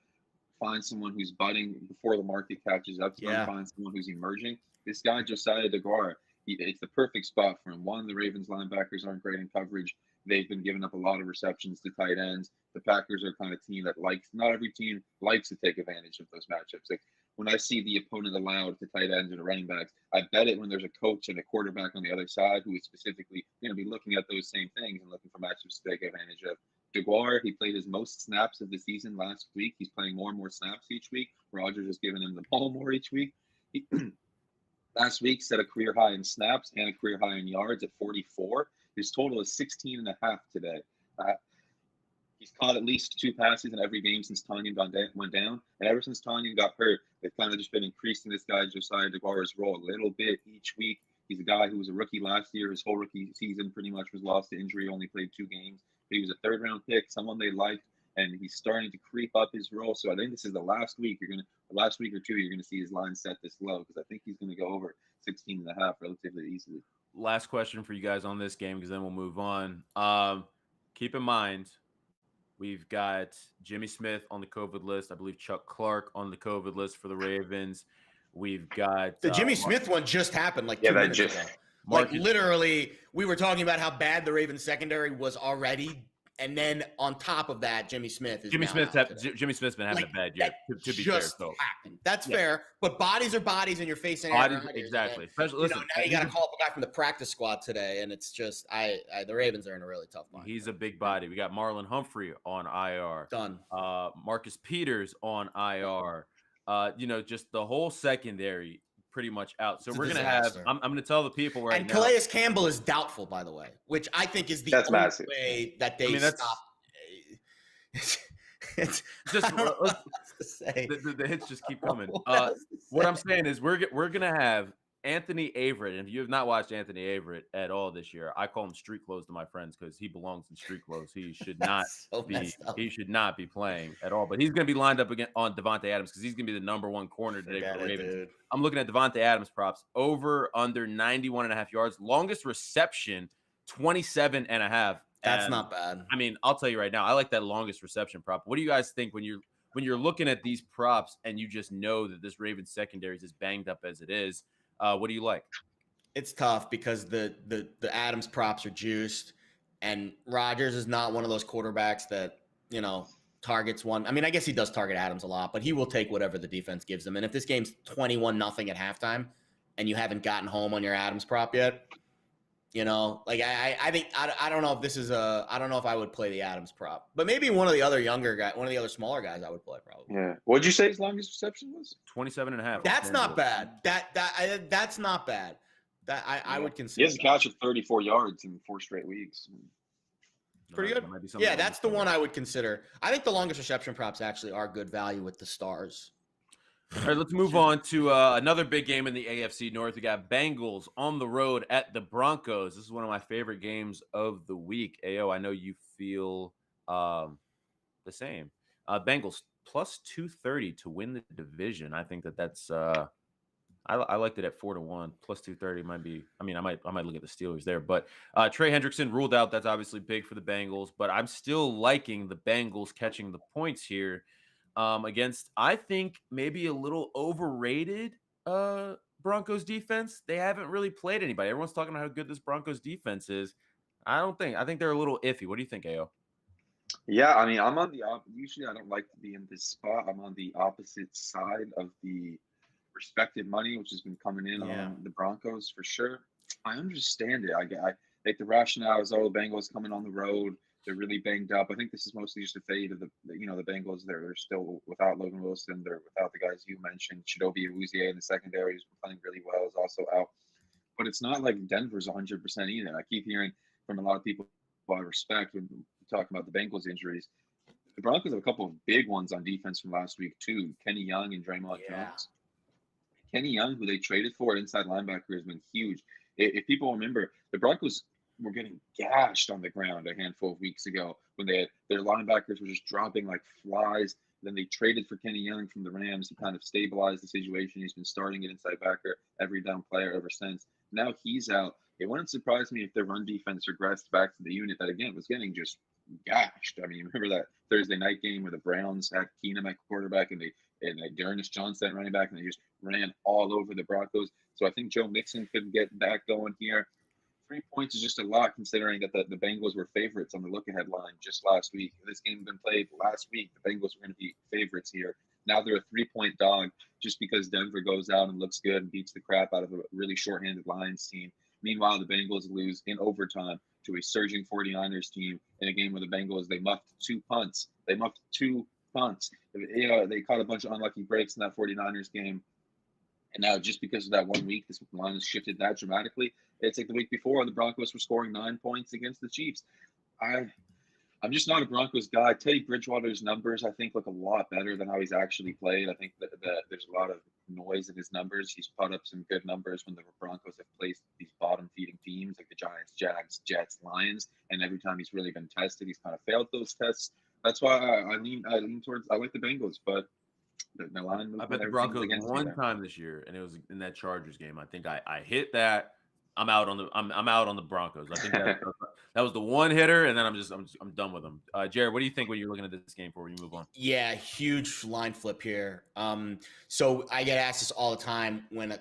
find someone who's budding before the market catches up. Find someone who's emerging. This guy, Josiah DeGuara, it's the perfect spot for him. One, the Ravens linebackers aren't great in coverage. They've been giving up a lot of receptions to tight ends. The Packers are kind of team that not every team likes to take advantage of those matchups. Like, when I see the opponent allowed to tight ends and running backs, I bet it when there's a coach and a quarterback on the other side who is specifically going to be looking at those same things and looking for matchups to take advantage of. DeGuara, he played his most snaps of the season last week. He's playing more and more snaps each week. Rodgers is giving him the ball more each week. Last week set a career high in snaps and a career high in yards at 44. His total is 16.5 today. He's caught at least 2 passes in every game since Tanyan went down. And ever since Tanyan got hurt, they've kind of just been increasing this guy, Josiah DeGuara's role a little bit each week. He's a guy who was a rookie last year. His whole rookie season pretty much was lost to injury, only played 2 games. But he was a 3rd-round pick, someone they liked, and he's starting to creep up his role. So I think this is the last week or 2, you're going to see his line set this low because I think he's going to go over 16.5 relatively easily. Last question for you guys on this game because then we'll move on. Keep in mind, we've got Jimmy Smith on the COVID list. I believe Chuck Clark on the COVID list for the Ravens. We've got the Jimmy Smith one just happened like 2 minutes ago. Like, literally, we were talking about how bad the Ravens secondary was already And then on top of that, Jimmy Smith is Jimmy now Smith's out today. Jimmy Smith's been having Like, a bad year. that To be fair, just so happened. That's Yeah. fair, but bodies are bodies, and you're facing bodies, Aaron Rodgers, exactly. and Especially then, listen, now you got to call up a guy from the practice squad today, and it's just the Ravens are in a really tough bind. he's a big body. We got Marlon Humphrey on IR. Done. Marcus Peters on IR. Just the whole secondary pretty much out. So It's a we're gonna have. disaster. I'm gonna tell the people right And now. Calais Campbell is doubtful, by the way, which I think is the That's only massive. way that they that's- stop. It's Just I don't know let's- what else to say. the hits just keep coming. What else to What I'm say? saying is we're gonna have Anthony Averett, and if you have not watched Anthony Averett at all this year, I call him street clothes to my friends because he belongs in street clothes. He should not That's so be. messed up. He should not be playing at all. But he's going to be lined up again on Devontae Adams because he's going to be the number one corner today Forget for the it, Ravens. dude. I'm looking at Devontae Adams props over under 91.5 yards. Longest reception 27.5. That's And, not bad. I mean, I'll tell you right now, I like that longest reception prop. What do you guys think when you're looking at these props and you just know that this Ravens secondary is as banged up as it is? What do you like? It's tough because the Adams props are juiced, and Rodgers is not one of those quarterbacks that targets one. I mean, I guess he does target Adams a lot, but he will take whatever the defense gives him. And if this game's 21-0 at halftime, and you haven't gotten home on your Adams prop yet, I think I don't know if this is I don't know if I would play the Adams prop, but maybe one of the other smaller guys I would play probably. Yeah. What'd you say his longest reception was? 27.5. That's not bad. That's not bad. That I would He consider. has a catch of 34 yards in 4 straight weeks. Pretty good. Yeah, that's the one I would consider. I think the longest reception props actually are good value with the stars. All right, let's move on to another big game in the AFC North. We got Bengals on the road at the Broncos. This is one of my favorite games of the week. Ayo, I know you feel the same. Bengals plus 230 to win the division. I think that's I liked it at 4-1 plus 230 might be. I mean, I might look at the Steelers there, but Trey Hendrickson ruled out. That's obviously big for the Bengals, but I'm still liking the Bengals catching the points here against, I think, maybe a little overrated Broncos defense. They haven't really played anybody. Everyone's talking about how good this Broncos defense is. I think they're a little iffy. What do you think, Ayo? Yeah, I mean, I'm on the usually I don't like to be in this spot. I'm on the opposite side of the respected money, which has been coming in on the Broncos for sure. I understand it. I like the rationale is, the Bengals coming on the road. They're really banged up. I think this is mostly just a fade of the Bengals. They're still without Logan Wilson. They're without the guys you mentioned. Chidobe Awuzie in the secondary who's been playing really well is also out. But it's not like Denver's 100% either. I keep hearing from a lot of people I respect when talking about the Bengals injuries. The Broncos have a couple of big ones on defense from last week too. Kenny Young and Draymond Jones. Kenny Young, who they traded for inside linebacker, has been huge. If people remember, the Broncos were getting gashed on the ground a handful of weeks ago when their linebackers were just dropping like flies. Then they traded for Kenny Young from the Rams to kind of stabilize the situation. He's been starting at inside backer, every down player ever since. Now he's out. It wouldn't surprise me if their run defense regressed back to the unit that, again, was getting just gashed. I mean, remember that Thursday night game where the Browns had Keenum at quarterback and Dearness Johnson running back, and they just ran all over the Broncos. So I think Joe Mixon could get back going here. 3 points is just a lot considering that the Bengals were favorites on the look-ahead line just last week. This game had been played last week. The Bengals were going to be favorites here. Now they're a 3-point dog just because Denver goes out and looks good and beats the crap out of a really shorthanded Lions team. Meanwhile, the Bengals lose in overtime to a surging 49ers team in a game where the Bengals, they muffed 2 punts. They caught a bunch of unlucky breaks in that 49ers game. And now just because of that 1 week, this line has shifted that dramatically. It's like the week before, the Broncos were scoring 9 points against the Chiefs. I'm just not a Broncos guy. Teddy Bridgewater's numbers, I think, look a lot better than how he's actually played. I think that there's a lot of noise in his numbers. He's put up some good numbers when the Broncos have placed these bottom-feeding teams like the Giants, Jags, Jets, Lions, and every time he's really been tested, he's kind of failed those tests. That's why I lean towards, I like the Bengals, but the line. I bet the Broncos one time this year, and it was in that Chargers game. I think I hit that. I'm out on the Broncos. I think that was the one hitter, and then I'm done with them. Jared, what do you think when you're looking at this game before we move on? Yeah, huge line flip here. So I get asked this all the time when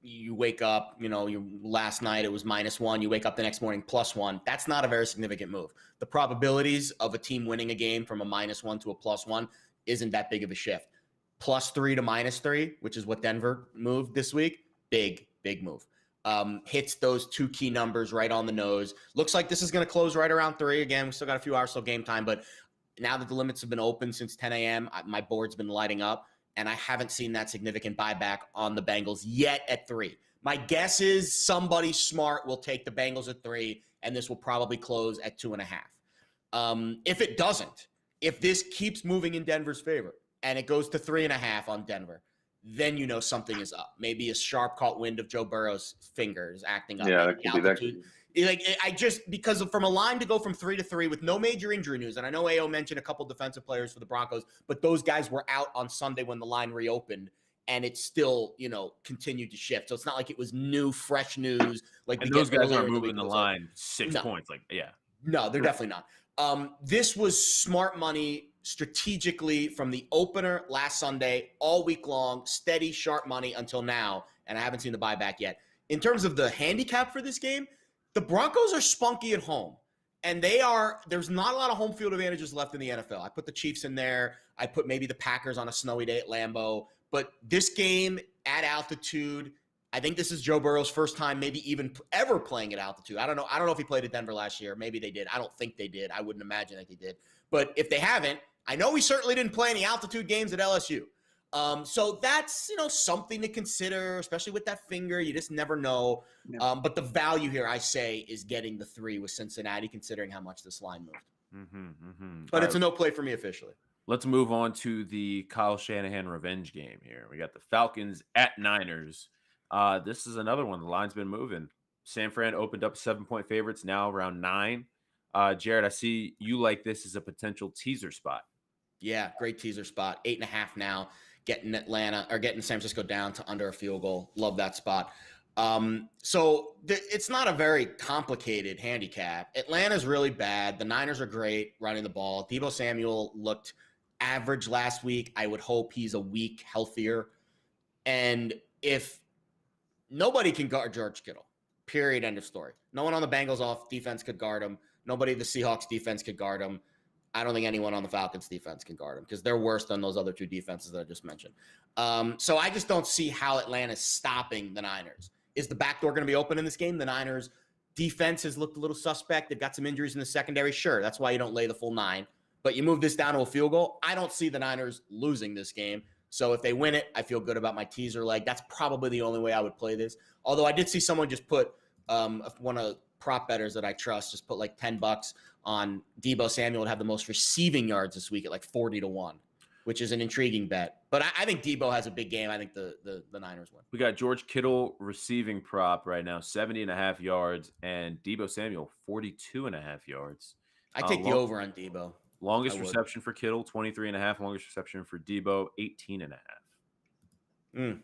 you wake up. Last night it was -1. You wake up the next morning +1. That's not a very significant move. The probabilities of a team winning a game from a -1 to a +1 isn't that big of a shift. +3 to -3, which is what Denver moved this week. Big move. Hits those two key numbers right on the nose. Looks like this is going to close right around 3 again. We still got a few hours till game time, but now that the limits have been open since 10 a.m., my board's been lighting up, and I haven't seen that significant buyback on the Bengals yet at 3. My guess is somebody smart will take the Bengals at 3, and this will probably close at 2.5. If it doesn't, if this keeps moving in Denver's favor and it goes to 3.5 on Denver, then something is up. Maybe a sharp caught wind of Joe Burrow's fingers acting up. Yeah, that could be that. Because from a line to go from 3 to 3 with no major injury news, and I know AO mentioned a couple defensive players for the Broncos, but those guys were out on Sunday when the line reopened, and it still, continued to shift. So it's not like it was new, fresh news. And those guys aren't moving the line 6 points. No, they're definitely not. This was smart money strategically from the opener last Sunday, all week long, steady, sharp money until now, and I haven't seen the buyback yet. In terms of the handicap for this game, the Broncos are spunky at home, and there's not a lot of home field advantages left in the NFL. I put the Chiefs in there. I put maybe the Packers on a snowy day at Lambeau, but this game at altitude, I think this is Joe Burrow's first time maybe even ever playing at altitude. I don't know if he played at Denver last year. Maybe they did. I don't think they did. I wouldn't imagine that they did. But if they haven't, I know he certainly didn't play any altitude games at LSU. So that's, something to consider, especially with that finger. You just never know. Yeah. But the value here, I say, is getting the 3 with Cincinnati, considering how much this line moved. But it's a no play for me officially. Let's move on to the Kyle Shanahan revenge game here. We got the Falcons at Niners. This is another one. The line's been moving. San Fran opened up 7-point favorites, now around 9. Jared, I see you like this as a potential teaser spot. Yeah, great teaser spot. 8.5 now, getting San Francisco down to under a field goal. Love that spot. It's not a very complicated handicap. Atlanta's really bad. The Niners are great running the ball. Deebo Samuel looked average last week. I would hope he's a week healthier. And if nobody can guard George Kittle, period, end of story. No one on the Bengals defense could guard him. Nobody the Seahawks defense could guard him. I don't think anyone on the Falcons defense can guard him because they're worse than those other 2 defenses that I just mentioned. So I just don't see how Atlanta's stopping the Niners. Is the back door going to be open in this game? The Niners defense has looked a little suspect. They've got some injuries in the secondary. Sure, that's why you don't lay the full 9. But you move this down to a field goal. I don't see the Niners losing this game. So if they win it, I feel good about my teaser leg. That's probably the only way I would play this. Although I did see someone just put one of prop bettors that I trust just put like $10 on Deebo Samuel to have the most receiving yards this week at like 40-1, which is an intriguing bet. But I think Deebo has a big game. I think the Niners win. We got George Kittle receiving prop right now, 70.5 yards, and Deebo Samuel 42.5 yards. I take the over on Deebo. Longest reception for Kittle, 23.5. Longest reception for Deebo, 18.5.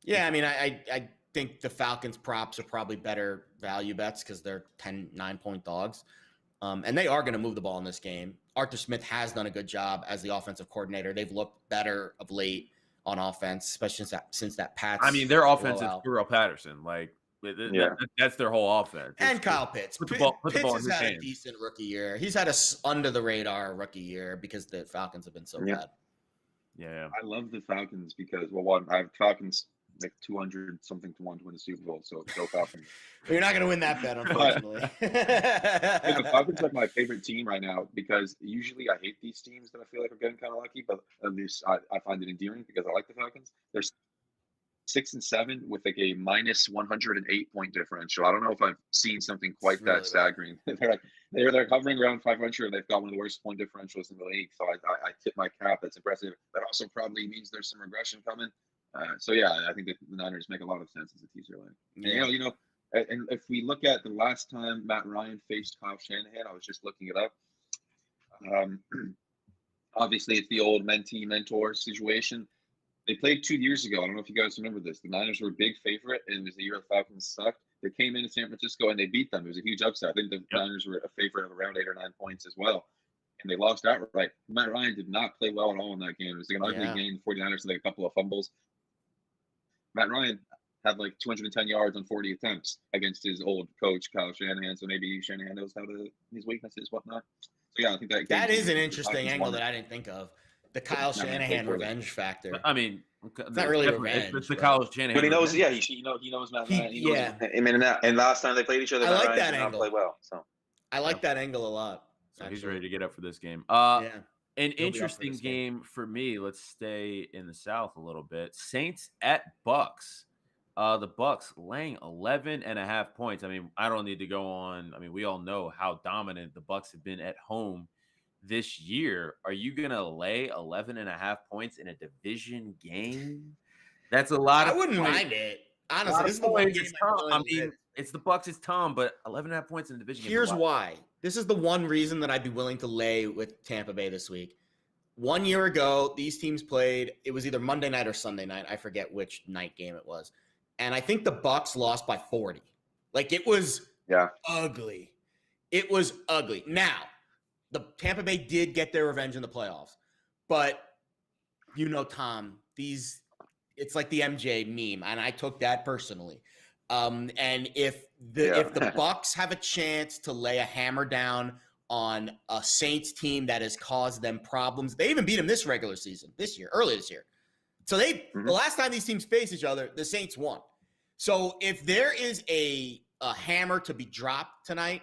Yeah, I mean, I think the Falcons props are probably better value bets because they're 9-point dogs. And they are going to move the ball in this game. Arthur Smith has done a good job as the offensive coordinator. They've looked better of late on offense, especially since that Pats. I mean, their offense is Cordarrelle Patterson. That's their whole offense. And Kyle Pitts. Pitts has had a decent rookie year. He's had a under-the-radar rookie year because the Falcons have been so bad. Yeah. I love the Falcons because, I have Falcons like 200-something to 1 to win the Super Bowl. So go Falcons. You're not going to win that bet, unfortunately. The Falcons are my favorite team right now because usually I hate these teams that I feel like are getting kind of lucky, but at least I find it endearing because I like the Falcons. They're 6-7 with like a minus 108 point differential. I don't know if I've seen something quite that staggering. They're hovering around 500. They've got one of the worst point differentials in the league. So I tip my cap. That's impressive. That also probably means there's some regression coming. I think that the Niners make a lot of sense as a teaser line. Yeah. And if we look at the last time Matt Ryan faced Kyle Shanahan, I was just looking it up. Obviously, it's the old mentee-mentor situation. They played 2 years ago. I don't know if you guys remember this. The Niners were a big favorite, and it was the year the Falcons sucked. They came into San Francisco and they beat them. It was a huge upset. I think the Niners were a favorite of around 8 or 9 points as well. And they lost outright. Matt Ryan did not play well at all in that game. It was like an ugly game. 49ers had like a couple of fumbles. Matt Ryan had like 210 yards on 40 attempts against his old coach, Kyle Shanahan. So maybe Shanahan knows how to his weaknesses, whatnot. So yeah, I think that is an interesting angle that I didn't think of. The Kyle Shanahan revenge factor. I mean, it's not really revenge. It's the Kyle Shanahan. But he knows, he knows Matt Ryan. I mean, and last time they played each other, I Matt like Ryan that did angle. Not play well. So I like that angle a lot. So he's ready to get up for this game. Yeah. An interesting game for me. Let's stay in the South a little bit. Saints at Bucs. The Bucs laying 11.5 points. I mean, I don't need to go on. I mean, we all know how dominant the Bucs have been at home this year. Are you gonna lay 11.5 points in a division game? That's a lot. I wouldn't mind it. Honestly, this is the one game I mean, it's the Bucs, it's Tom, but 11.5 points in the division. Here's why. This is the one reason that I'd be willing to lay with Tampa Bay this week. 1 year ago, these teams played. It was either Monday night or Sunday night. I forget which night game it was. And I think the Bucs lost by 40. Like, it was ugly. It was ugly. Now, the Tampa Bay did get their revenge in the playoffs. But, Tom, it's like the MJ meme, and I took that personally. And if the Bucs have a chance to lay a hammer down on a Saints team that has caused them problems, they even beat them early this year. So the last time these teams faced each other, the Saints won. So if there is a hammer to be dropped tonight,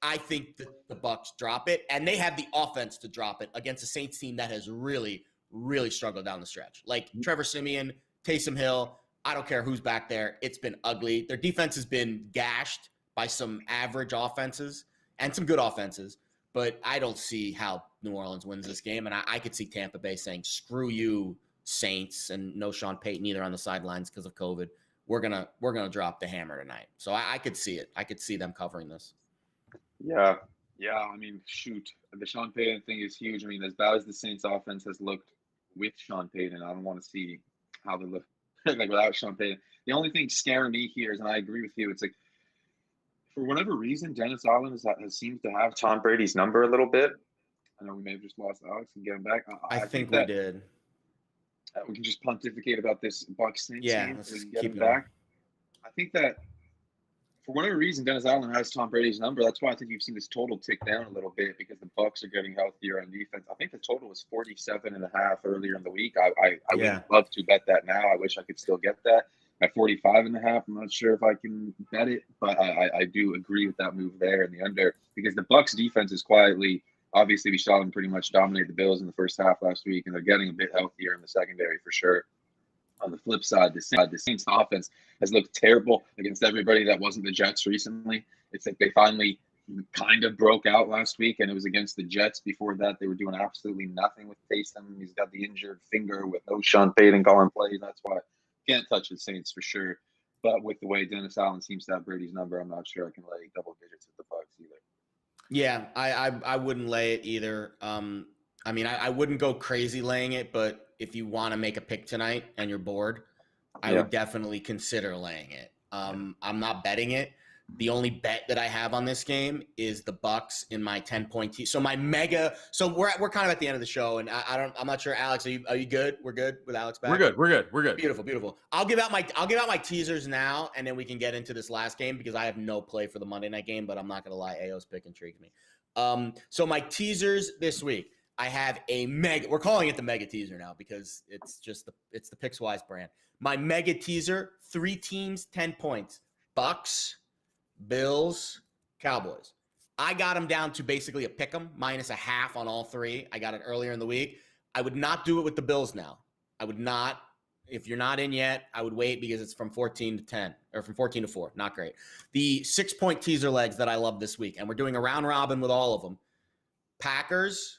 I think the Bucs drop it, and they have the offense to drop it against a Saints team that has really, really struggled down the stretch. Like Trevor Siemian, Taysom Hill, I don't care who's back there. It's been ugly. Their defense has been gashed by some average offenses and some good offenses, but I don't see how New Orleans wins this game, and I could see Tampa Bay saying, screw you, Saints, and no Sean Payton either on the sidelines because of COVID. We're gonna drop the hammer tonight. So I could see it. I could see them covering this. Yeah. I mean, shoot, the Sean Payton thing is huge. I mean, as bad as the Saints offense has looked with Sean Payton, I don't want to see how they look like without Sean Payton. The only thing scaring me here is, and I agree with you, it's like for whatever reason, Dennis Allen has seems to have Tom Brady's number a little bit. I know we may have just lost Alex and get him back. I think we did. We can just pontificate about this Bucs Saints game. Let's get keep him back. I think that for whatever reason, Dennis Allen has Tom Brady's number. That's why I think you've seen this total tick down a little bit because the Bucs are getting healthier on defense. I think the total was 47.5 earlier in the week. I would love to bet that now. I wish I could still get that at 45.5. I'm not sure if I can bet it, but I do agree with that move there in the under because the Bucs defense is quietly. Obviously, we saw them pretty much dominate the Bills in the first half last week, and they're getting a bit healthier in the secondary for sure. On the flip side, the Saints offense has looked terrible against everybody that wasn't the Jets recently. It's like they finally kind of broke out last week, and it was against the Jets. Before that, they were doing absolutely nothing with Taysom. He's got the injured finger with no Sean Payton calling plays. That's why I can't touch the Saints for sure. But with the way Dennis Allen seems to have Brady's number, I'm not sure I can lay double digits with the Bucs either. Yeah, I wouldn't lay it either. I mean, I wouldn't go crazy laying it, but if you want to make a pick tonight and you're bored, I would definitely consider laying it. I'm not betting it. The only bet that I have on this game is the Bucs in my 10-point team. So my mega. So we're kind of at the end of the show, and I'm not sure. Alex, are you good? We're good with Alex back. We're good. Beautiful. I'll give out my teasers now, and then we can get into this last game because I have no play for the Monday night game. But I'm not gonna lie, Ao's pick intrigues me. So my teasers this week, I have a mega. We're calling it the mega teaser now because it's the Pickswise brand. My mega teaser: 3 teams, 10 points. Bucs, Bills, Cowboys. I got them down to basically a pick 'em -0.5 on all 3. I got it earlier in the week. I would not do it with the Bills now. I would not. If you're not in yet, I would wait because it's from 14 to 10 or from 14 to 4. Not great. The 6-point teaser legs that I love this week, and we're doing a round robin with all of them. Packers,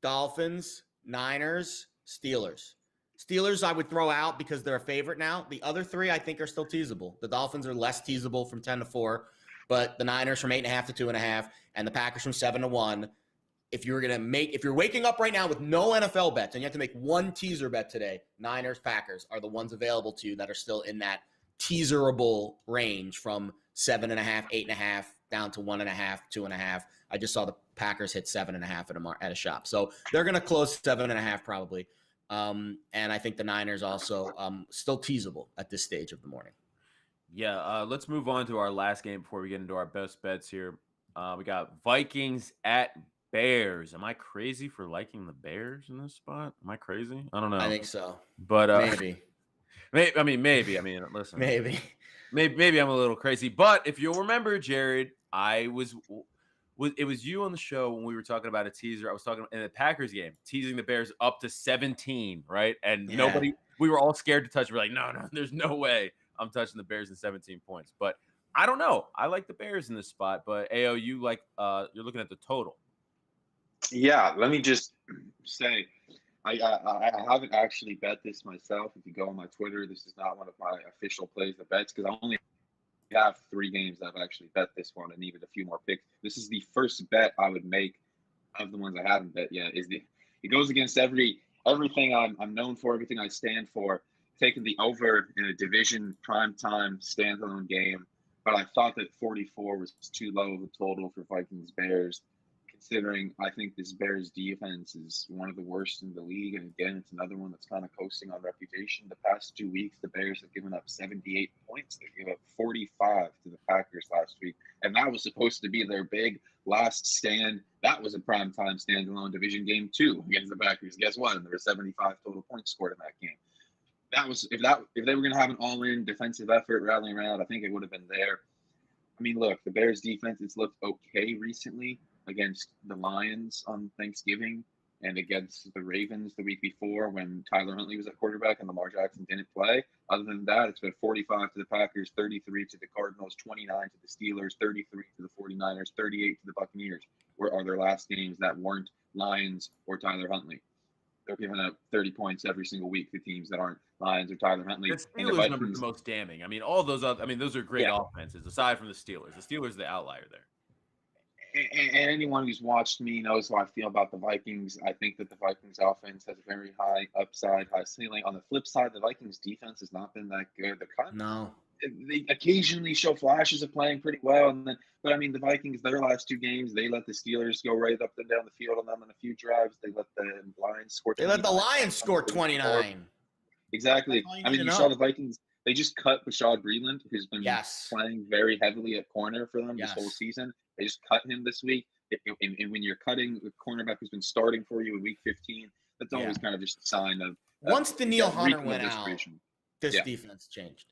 Dolphins, Niners, Steelers. Steelers I would throw out because they're a favorite now. The other 3 I think are still teasable. The Dolphins are less teasable from 10 to 4, but the Niners from 8.5 to 2.5, and the Packers from 7 to 1. If you're waking up right now with no NFL bets and you have to make one teaser bet today, Niners, Packers are the ones available to you that are still in that teaserable range from 7.5, 8.5 down to 1.5, 2.5. I just saw the Packers hit 7.5 at a shop. So they're going to close 7.5 probably. And I think the Niners also still teasable at this stage of the morning. Yeah, let's move on to our last game before we get into our best bets here. We got Vikings at Bears. Am I crazy for liking the Bears in this spot? Am I crazy? I don't know. I think so. But maybe. maybe. I mean, listen. Maybe I'm a little crazy. But if you'll remember, Jared, it was you on the show when we were talking about a teaser. I was talking in the Packers game, teasing the Bears up to 17, right? And we were all scared to touch. We're like, no, there's no way I'm touching the Bears in 17 points. But I don't know. I like the Bears in this spot. But AO, you like you're looking at the total. Yeah, let me just say, I haven't actually bet this myself. If you go on my Twitter, this is not one of my official plays of bets because I only have 3 games that I've actually bet this one and needed a few more picks. This is the first bet I would make of the ones I haven't bet yet. It goes against everything I'm known for, everything I stand for. Taking the over in a division primetime standalone game, but I thought that 44 was too low of a total for Vikings Bears. Considering I think this Bears defense is one of the worst in the league. And again, it's another one that's kind of coasting on reputation. The past 2 weeks, the Bears have given up 78 points. They gave up 45 to the Packers last week. And that was supposed to be their big last stand. That was a primetime standalone division game too against the Packers. Guess what? There were 75 total points scored in that game. That was if they were going to have an all-in defensive effort rallying around, I think it would have been there. I mean, look, the Bears defense has looked okay recently against the Lions on Thanksgiving and against the Ravens the week before when Tyler Huntley was at quarterback and Lamar Jackson didn't play. Other than that, it's been 45 to the Packers, 33 to the Cardinals, 29 to the Steelers, 33 to the 49ers, 38 to the Buccaneers. Where are their last games that weren't Lions or Tyler Huntley? They're giving up 30 points every single week to teams that aren't Lions or Tyler Huntley. The Steelers number is the most damning. I mean, all those other, those are great offenses aside from the Steelers. The Steelers are the outlier there. And anyone who's watched me knows how I feel about the Vikings. I think that the Vikings offense has a very high upside, high ceiling. On the flip side, the Vikings defense has not been that good. They occasionally show flashes of playing pretty well, but the Vikings, their last 2 games, they let the Steelers go right up and down the field on them in a few drives. They let the Lions score. They let the Lions score 29. Exactly. You saw the Vikings. They just cut Bashaud Breeland, who's been playing very heavily at corner for them this whole season. They just cut him this week. And when you're cutting the cornerback who's been starting for you in week 15, that's always kind of just a sign of once Danielle Hunter went out, this defense changed.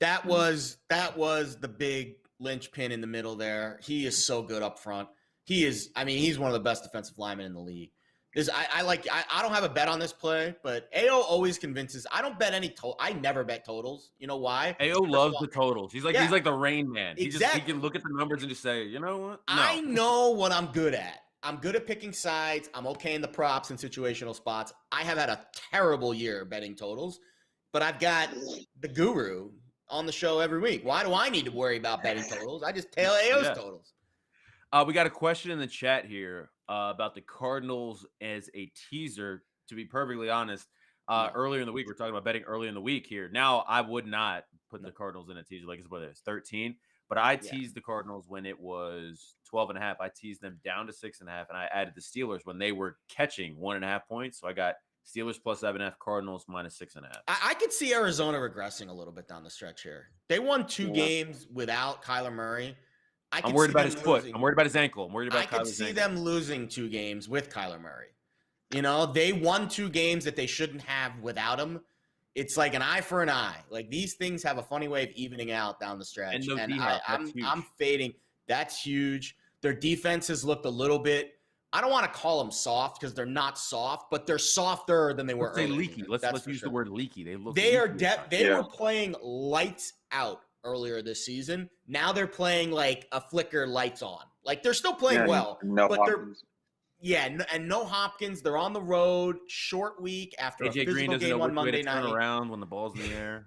That was the big linchpin in the middle there. He is so good up front. He's one of the best defensive linemen in the league. I don't have a bet on this play, but AO always convinces. I don't bet any total. I never bet totals. You know why? AO loves the totals. He's like the Rain Man. He can look at the numbers and just say, you know what? No. I know what I'm good at. I'm good at picking sides. I'm okay in the props and situational spots. I have had a terrible year betting totals, but I've got the guru on the show every week. Why do I need to worry about betting totals? I just tail AO's totals. We got a question in the chat here about the Cardinals as a teaser. To be perfectly honest, earlier in the week, we're talking about betting early in the week here. Now, I would not put the Cardinals in a teaser like it's 13, but I teased the Cardinals when it was 12.5. I teased them down to 6.5, and I added the Steelers when they were catching 1.5 points. So I got Steelers plus 7.5, Cardinals minus 6.5. I could see Arizona regressing a little bit down the stretch here. They won 2 games without Kyler Murray. I'm worried about his foot. I'm worried about his ankle. I'm worried about I could see them losing 2 games with Kyler Murray. They won 2 games that they shouldn't have without him. It's like an eye for an eye. Like these things have a funny way of evening out down the stretch. And I'm fading. That's huge. Their defense has looked a little bit. I don't want to call them soft because they're not soft, but they're softer than they were. Let's say leaky. Let's use the word leaky. They were playing lights out earlier this season. Now they're playing like a flicker lights on. Like they're still playing well, but Hopkins. and no Hopkins. They're on the road, short week after AJ a physical Green doesn't game know on which Monday way to turn night. around when the ball's in the air.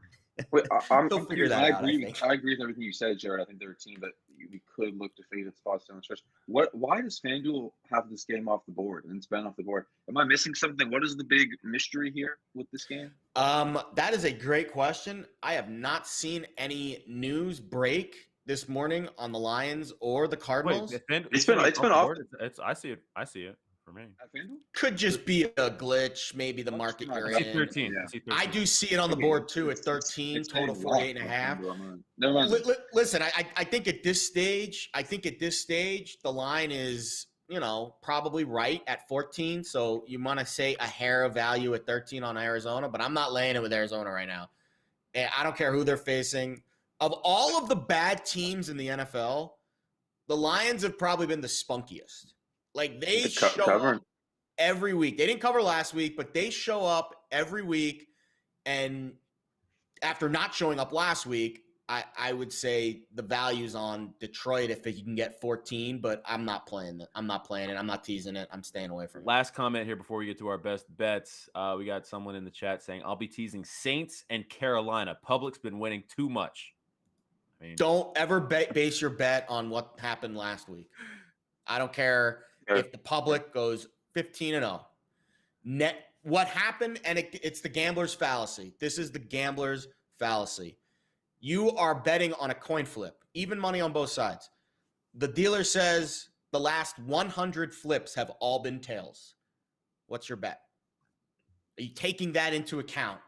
Wait, I'm He'll figure curious. that I out, I agree. think. I agree with everything you said, Jared. I think they're a team that we could look to fade its spots down the stretch. Why does FanDuel have this game off the board and it's been off the board? Am I missing something? What is the big mystery here with this game? That is a great question. I have not seen any news break this morning on the Lions or the Cardinals. Wait, It's been off the board? I see it. I see it for me. at FanDuel. Could just be a glitch, maybe the That's market not- you're I see in. 13. Yeah. I see 13. I do see it on the Okay, board too at it's- 13, it's total been 48 and a locked half. on FanDuel. Never mind. Listen, I think at this stage, the line is, probably right at 14. So you want to say a hair of value at 13 on Arizona, but I'm not laying it with Arizona right now. And I don't care who they're facing. Of all of the bad teams in the NFL, the Lions have probably been the spunkiest. Like they show up every week. They didn't cover last week, but they show up every week. And after not showing up last week, I would say the value's on Detroit if you can get 14, but I'm not playing it. I'm not playing it. I'm not teasing it. I'm staying away from it. Last comment here before we get to our best bets. We got someone in the chat saying, I'll be teasing Saints and Carolina. Public's been winning too much. I mean, Don't ever base your bet on what happened last week. I don't care if the public goes 15-0. What happened, and it's the gambler's fallacy. This is the gambler's fallacy. You are betting on a coin flip, even money on both sides. The dealer says the last 100 flips have all been tails. What's your bet? Are you taking that into account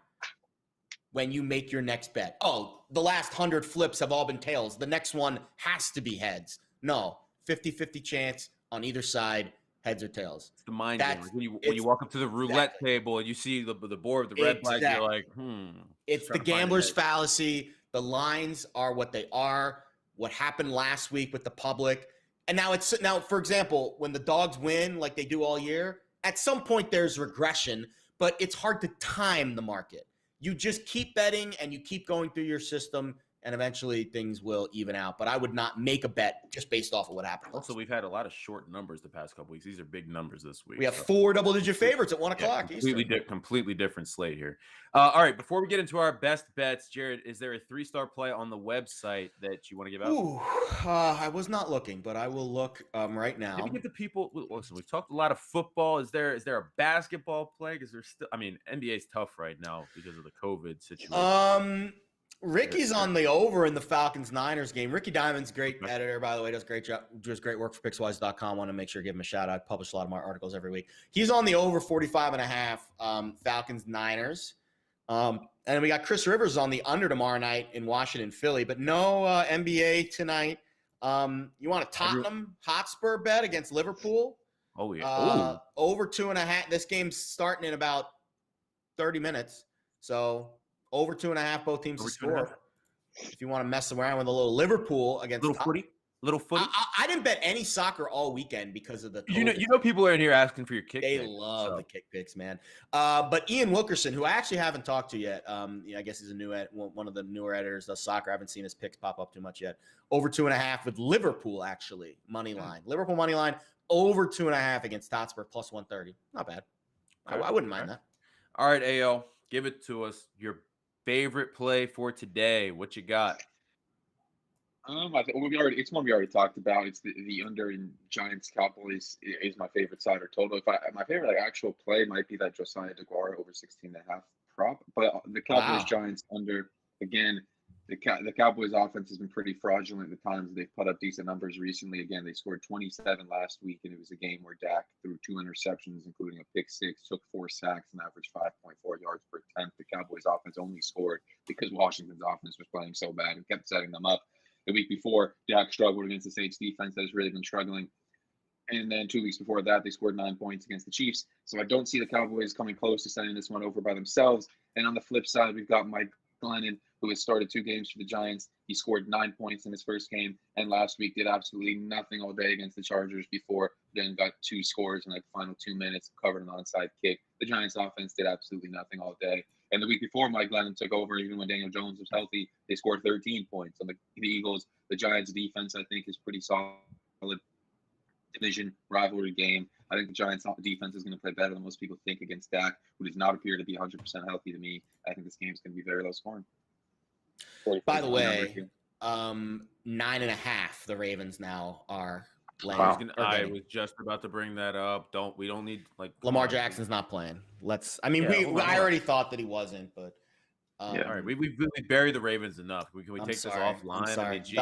when you make your next bet? Oh, the last 100 flips have all been tails. The next one has to be heads. No, 50-50 chance on either side, heads or tails. it's the mind game. Like when you walk up to the roulette table and you see the board with the red flag, you're like, It's the gambler's fallacy. The lines are what they are. What happened last week with the public. And now, for example, when the dogs win like they do all year, at some point there's regression, but it's hard to time the market. You just keep betting and you keep going through your system, and eventually things will even out. But I would not make a bet just based off of what happened. Also, we've had a lot of short numbers the past couple weeks. These are big numbers this week. We have 4 double-digit favorites at 1 o'clock. Completely different slate here. All right, before we get into our best bets, Jared, is there a 3-star play on the website that you want to give out? Ooh, I was not looking, but I will look right now. Maybe get the people. Listen, we've talked a lot of football. Is there a basketball play? Because there's still. I mean, NBA's tough right now because of the COVID situation. Ricky's on the over in the Falcons-Niners game. Ricky Diamond's great editor, by the way, does great job, does great work for Pickswise.com. Want to make sure to give him a shout out. I publish a lot of my articles every week. He's on the over 45.5 Falcons-Niners. And we got Chris Rivers on the under tomorrow night in Washington, Philly, but no NBA tonight. You want a Tottenham Hotspur bet against Liverpool? Oh yeah. Over 2.5. This game's starting in about 30 minutes. So over 2.5, both teams to score. If you want to mess around with a little Liverpool against little footy. I didn't bet any soccer all weekend because of the COVID. You know people are in here asking for your kick. They love the kick picks, man. But Ian Wilkerson, who I actually haven't talked to yet, I guess he's one of the newer editors of soccer. I haven't seen his picks pop up too much yet. Over 2.5 with Liverpool, actually, money line. Liverpool money line over 2.5 against Hotspur plus 130. Not bad. I wouldn't mind that. All right, AO, give it to us. Your favorite play for today. What you got? I think it's one we already talked about. It's the under in Giants Cowboys is my favorite side or total. My favorite actual play might be that Josiah DeGuara over 16.5 prop, but the Cowboys Giants under again. The Cowboys offense has been pretty fraudulent at the times. They've put up decent numbers recently. Again, they scored 27 last week, and it was a game where Dak threw 2 interceptions, including a pick 6, took 4 sacks, and averaged 5.4 yards per attempt. The Cowboys offense only scored because Washington's offense was playing so bad and kept setting them up. The week before, Dak struggled against the Saints defense that has really been struggling. And then 2 weeks before that, they scored 9 points against the Chiefs. So I don't see the Cowboys coming close to sending this one over by themselves. And on the flip side, we've got Mike Glennon, who has started 2 games for the Giants. He scored 9 points in his first game, and last week did absolutely nothing all day against the Chargers before then got 2 scores in like the final 2 minutes, covered an onside kick. The Giants offense did absolutely nothing all day. And the week before Mike Glennon took over, even when Daniel Jones was healthy, they scored 13 points. On the Eagles, the Giants defense, I think, is pretty solid. Division rivalry game. I think the Giants defense is going to play better than most people think against Dak, who does not appear to be 100% healthy to me. I think this game is going to be very low scoring. By the way, 9.5. The Ravens now are laying. Wow. I was just about to bring that up. We don't need Lamar Jackson's not playing. I already thought that he wasn't, but all right, we buried the Ravens enough. Can we take this offline? I'm sorry. I mean, geez,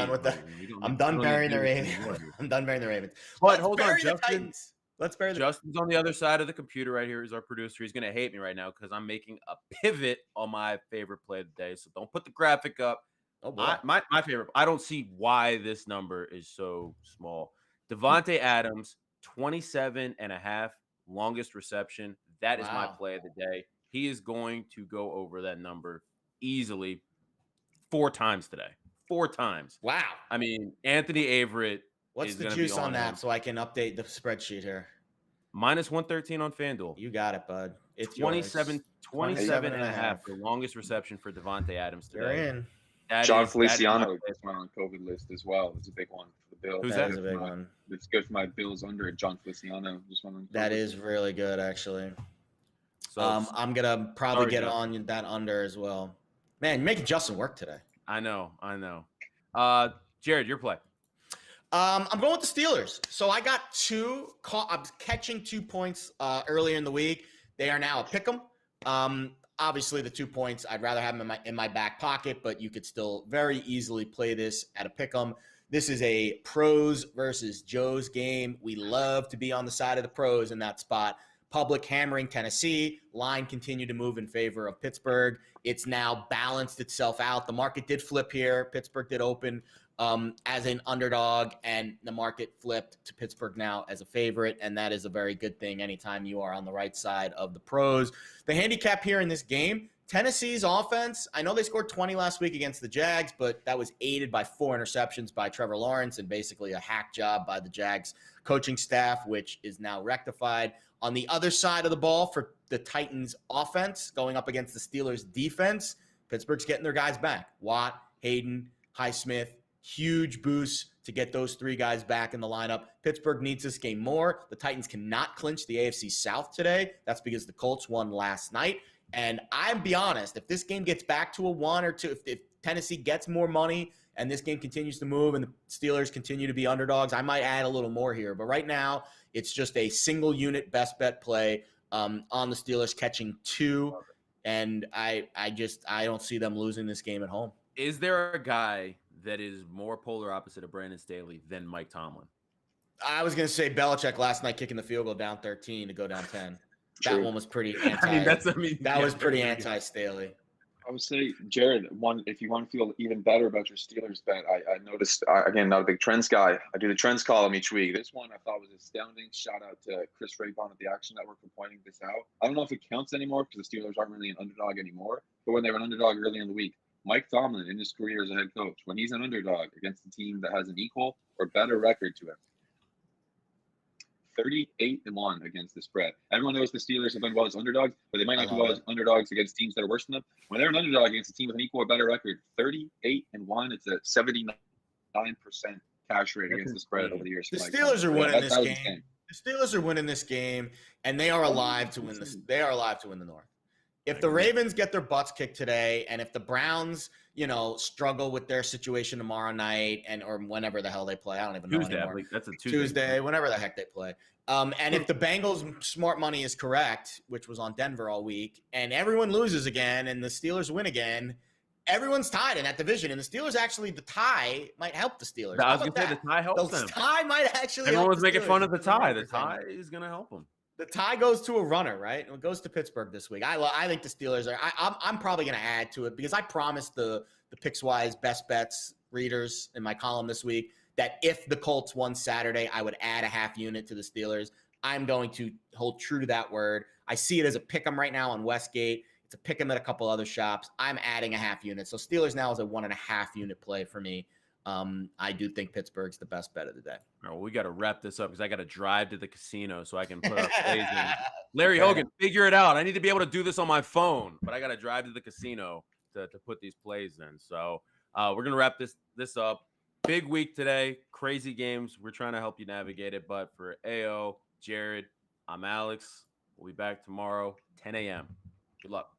I'm done burying the Ravens. I'm done burying the Ravens. But hold on, Justin. Let's bury Justin's on the other side of the computer right here. He's our producer. He's gonna hate me right now because I'm making a pivot on my favorite play of the day. So don't put the graphic up. Oh boy. My favorite. I don't see why this number is so small. Devontae Adams, 27.5, longest reception. That is my play of the day. He is going to go over that number easily 4 times today. 4 times. Wow. I mean, Anthony Averett. What's the juice on that so I can update the spreadsheet here? -113 on FanDuel. You got it, bud. It's 27.5, the longest reception for Devontae Adams today. You're in. John Feliciano just went on COVID list as well. It's a big one for the Bills. Who's that? Is a big one. It's good for my Bills under. John Feliciano just went on COVID. That is really good, actually. So I'm gonna probably get on that under as well. Man, you're making Justin work today. I know. Jared, your play. I'm going with the Steelers. So I got I'm catching 2 points earlier in the week. They are now a pick 'em. Obviously, the 2 points, I'd rather have them in my back pocket, but you could still very easily play this at a pick 'em. This is a pros versus Joes game. We love to be on the side of the pros in that spot. Public hammering Tennessee. Line continued to move in favor of Pittsburgh. It's now balanced itself out. The market did flip here. Pittsburgh did open as an underdog, and the market flipped to Pittsburgh now as a favorite, and that is a very good thing anytime you are on the right side of the pros. The handicap here in this game, Tennessee's offense, I know they scored 20 last week against the Jags, but that was aided by 4 interceptions by Trevor Lawrence and basically a hack job by the Jags coaching staff, which is now rectified. On the other side of the ball for the Titans offense going up against the Steelers defense, Pittsburgh's getting their guys back. Watt, Hayden, Highsmith, huge boost to get those 3 guys back in the lineup. Pittsburgh needs this game more. The Titans cannot clinch the AFC South today. That's because the Colts won last night. And I'll be honest, if this game gets back to a 1 or 2, if Tennessee gets more money and this game continues to move and the Steelers continue to be underdogs, I might add a little more here. But right now, it's just a single unit best bet play on the Steelers catching 2. And I don't see them losing this game at home. Is there a guy that is more polar opposite of Brandon Staley than Mike Tomlin? I was going to say Belichick last night kicking the field goal down 13 to go down 10. True. That one was pretty anti. That was pretty anti-Staley. I would say, Jared, if you want to feel even better about your Steelers bet, I noticed, again, not a big trends guy. I do the trends column each week. This one I thought was astounding. Shout out to Chris Raybon at the Action Network for pointing this out. I don't know if it counts anymore because the Steelers aren't really an underdog anymore. But when they were an underdog early in the week, Mike Tomlin, in his career as a head coach, when he's an underdog against a team that has an equal or better record to him, 38-1 against the spread. Everyone knows the Steelers have been well as underdogs, but they might not be well as underdogs against teams that are worse than them. When they're an underdog against a team with an equal or better record, 38-1, it's a 79% cash rate against the spread over the years. The Steelers are winning this game. The Steelers are winning this game, and they are alive to win this. They are alive to win the North. If the Ravens get their butts kicked today, and if the Browns, struggle with their situation tomorrow night or whenever the hell they play, I don't even know anymore. That's a Tuesday, whenever the heck they play. And if the Bengals' smart money is correct, which was on Denver all week, and everyone loses again, and the Steelers win again, everyone's tied in that division. And the Steelers actually, the tie might help the Steelers. I was going to say the tie helps them. The tie might actually. Everyone was making fun of the tie. The tie is going to help them. The tie goes to a runner, right? It goes to Pittsburgh this week. I think the Steelers are. I'm probably going to add to it because I promised the Pickswise best bets readers in my column this week that if the Colts won Saturday, I would add a half unit to the Steelers. I'm going to hold true to that word. I see it as a pick 'em right now on Westgate. It's a pick 'em at a couple other shops. I'm adding a half unit. So Steelers now is a 1.5 unit play for me. I do think Pittsburgh's the best bet of the day. All right, well, we got to wrap this up because I got to drive to the casino so I can put up plays in. Larry Hogan, figure it out. I need to be able to do this on my phone, but I got to drive to the casino to put these plays in. So we're going to wrap this up. Big week today. Crazy games. We're trying to help you navigate it. But for AO, Jared, I'm Alex. We'll be back tomorrow, 10 a.m. Good luck.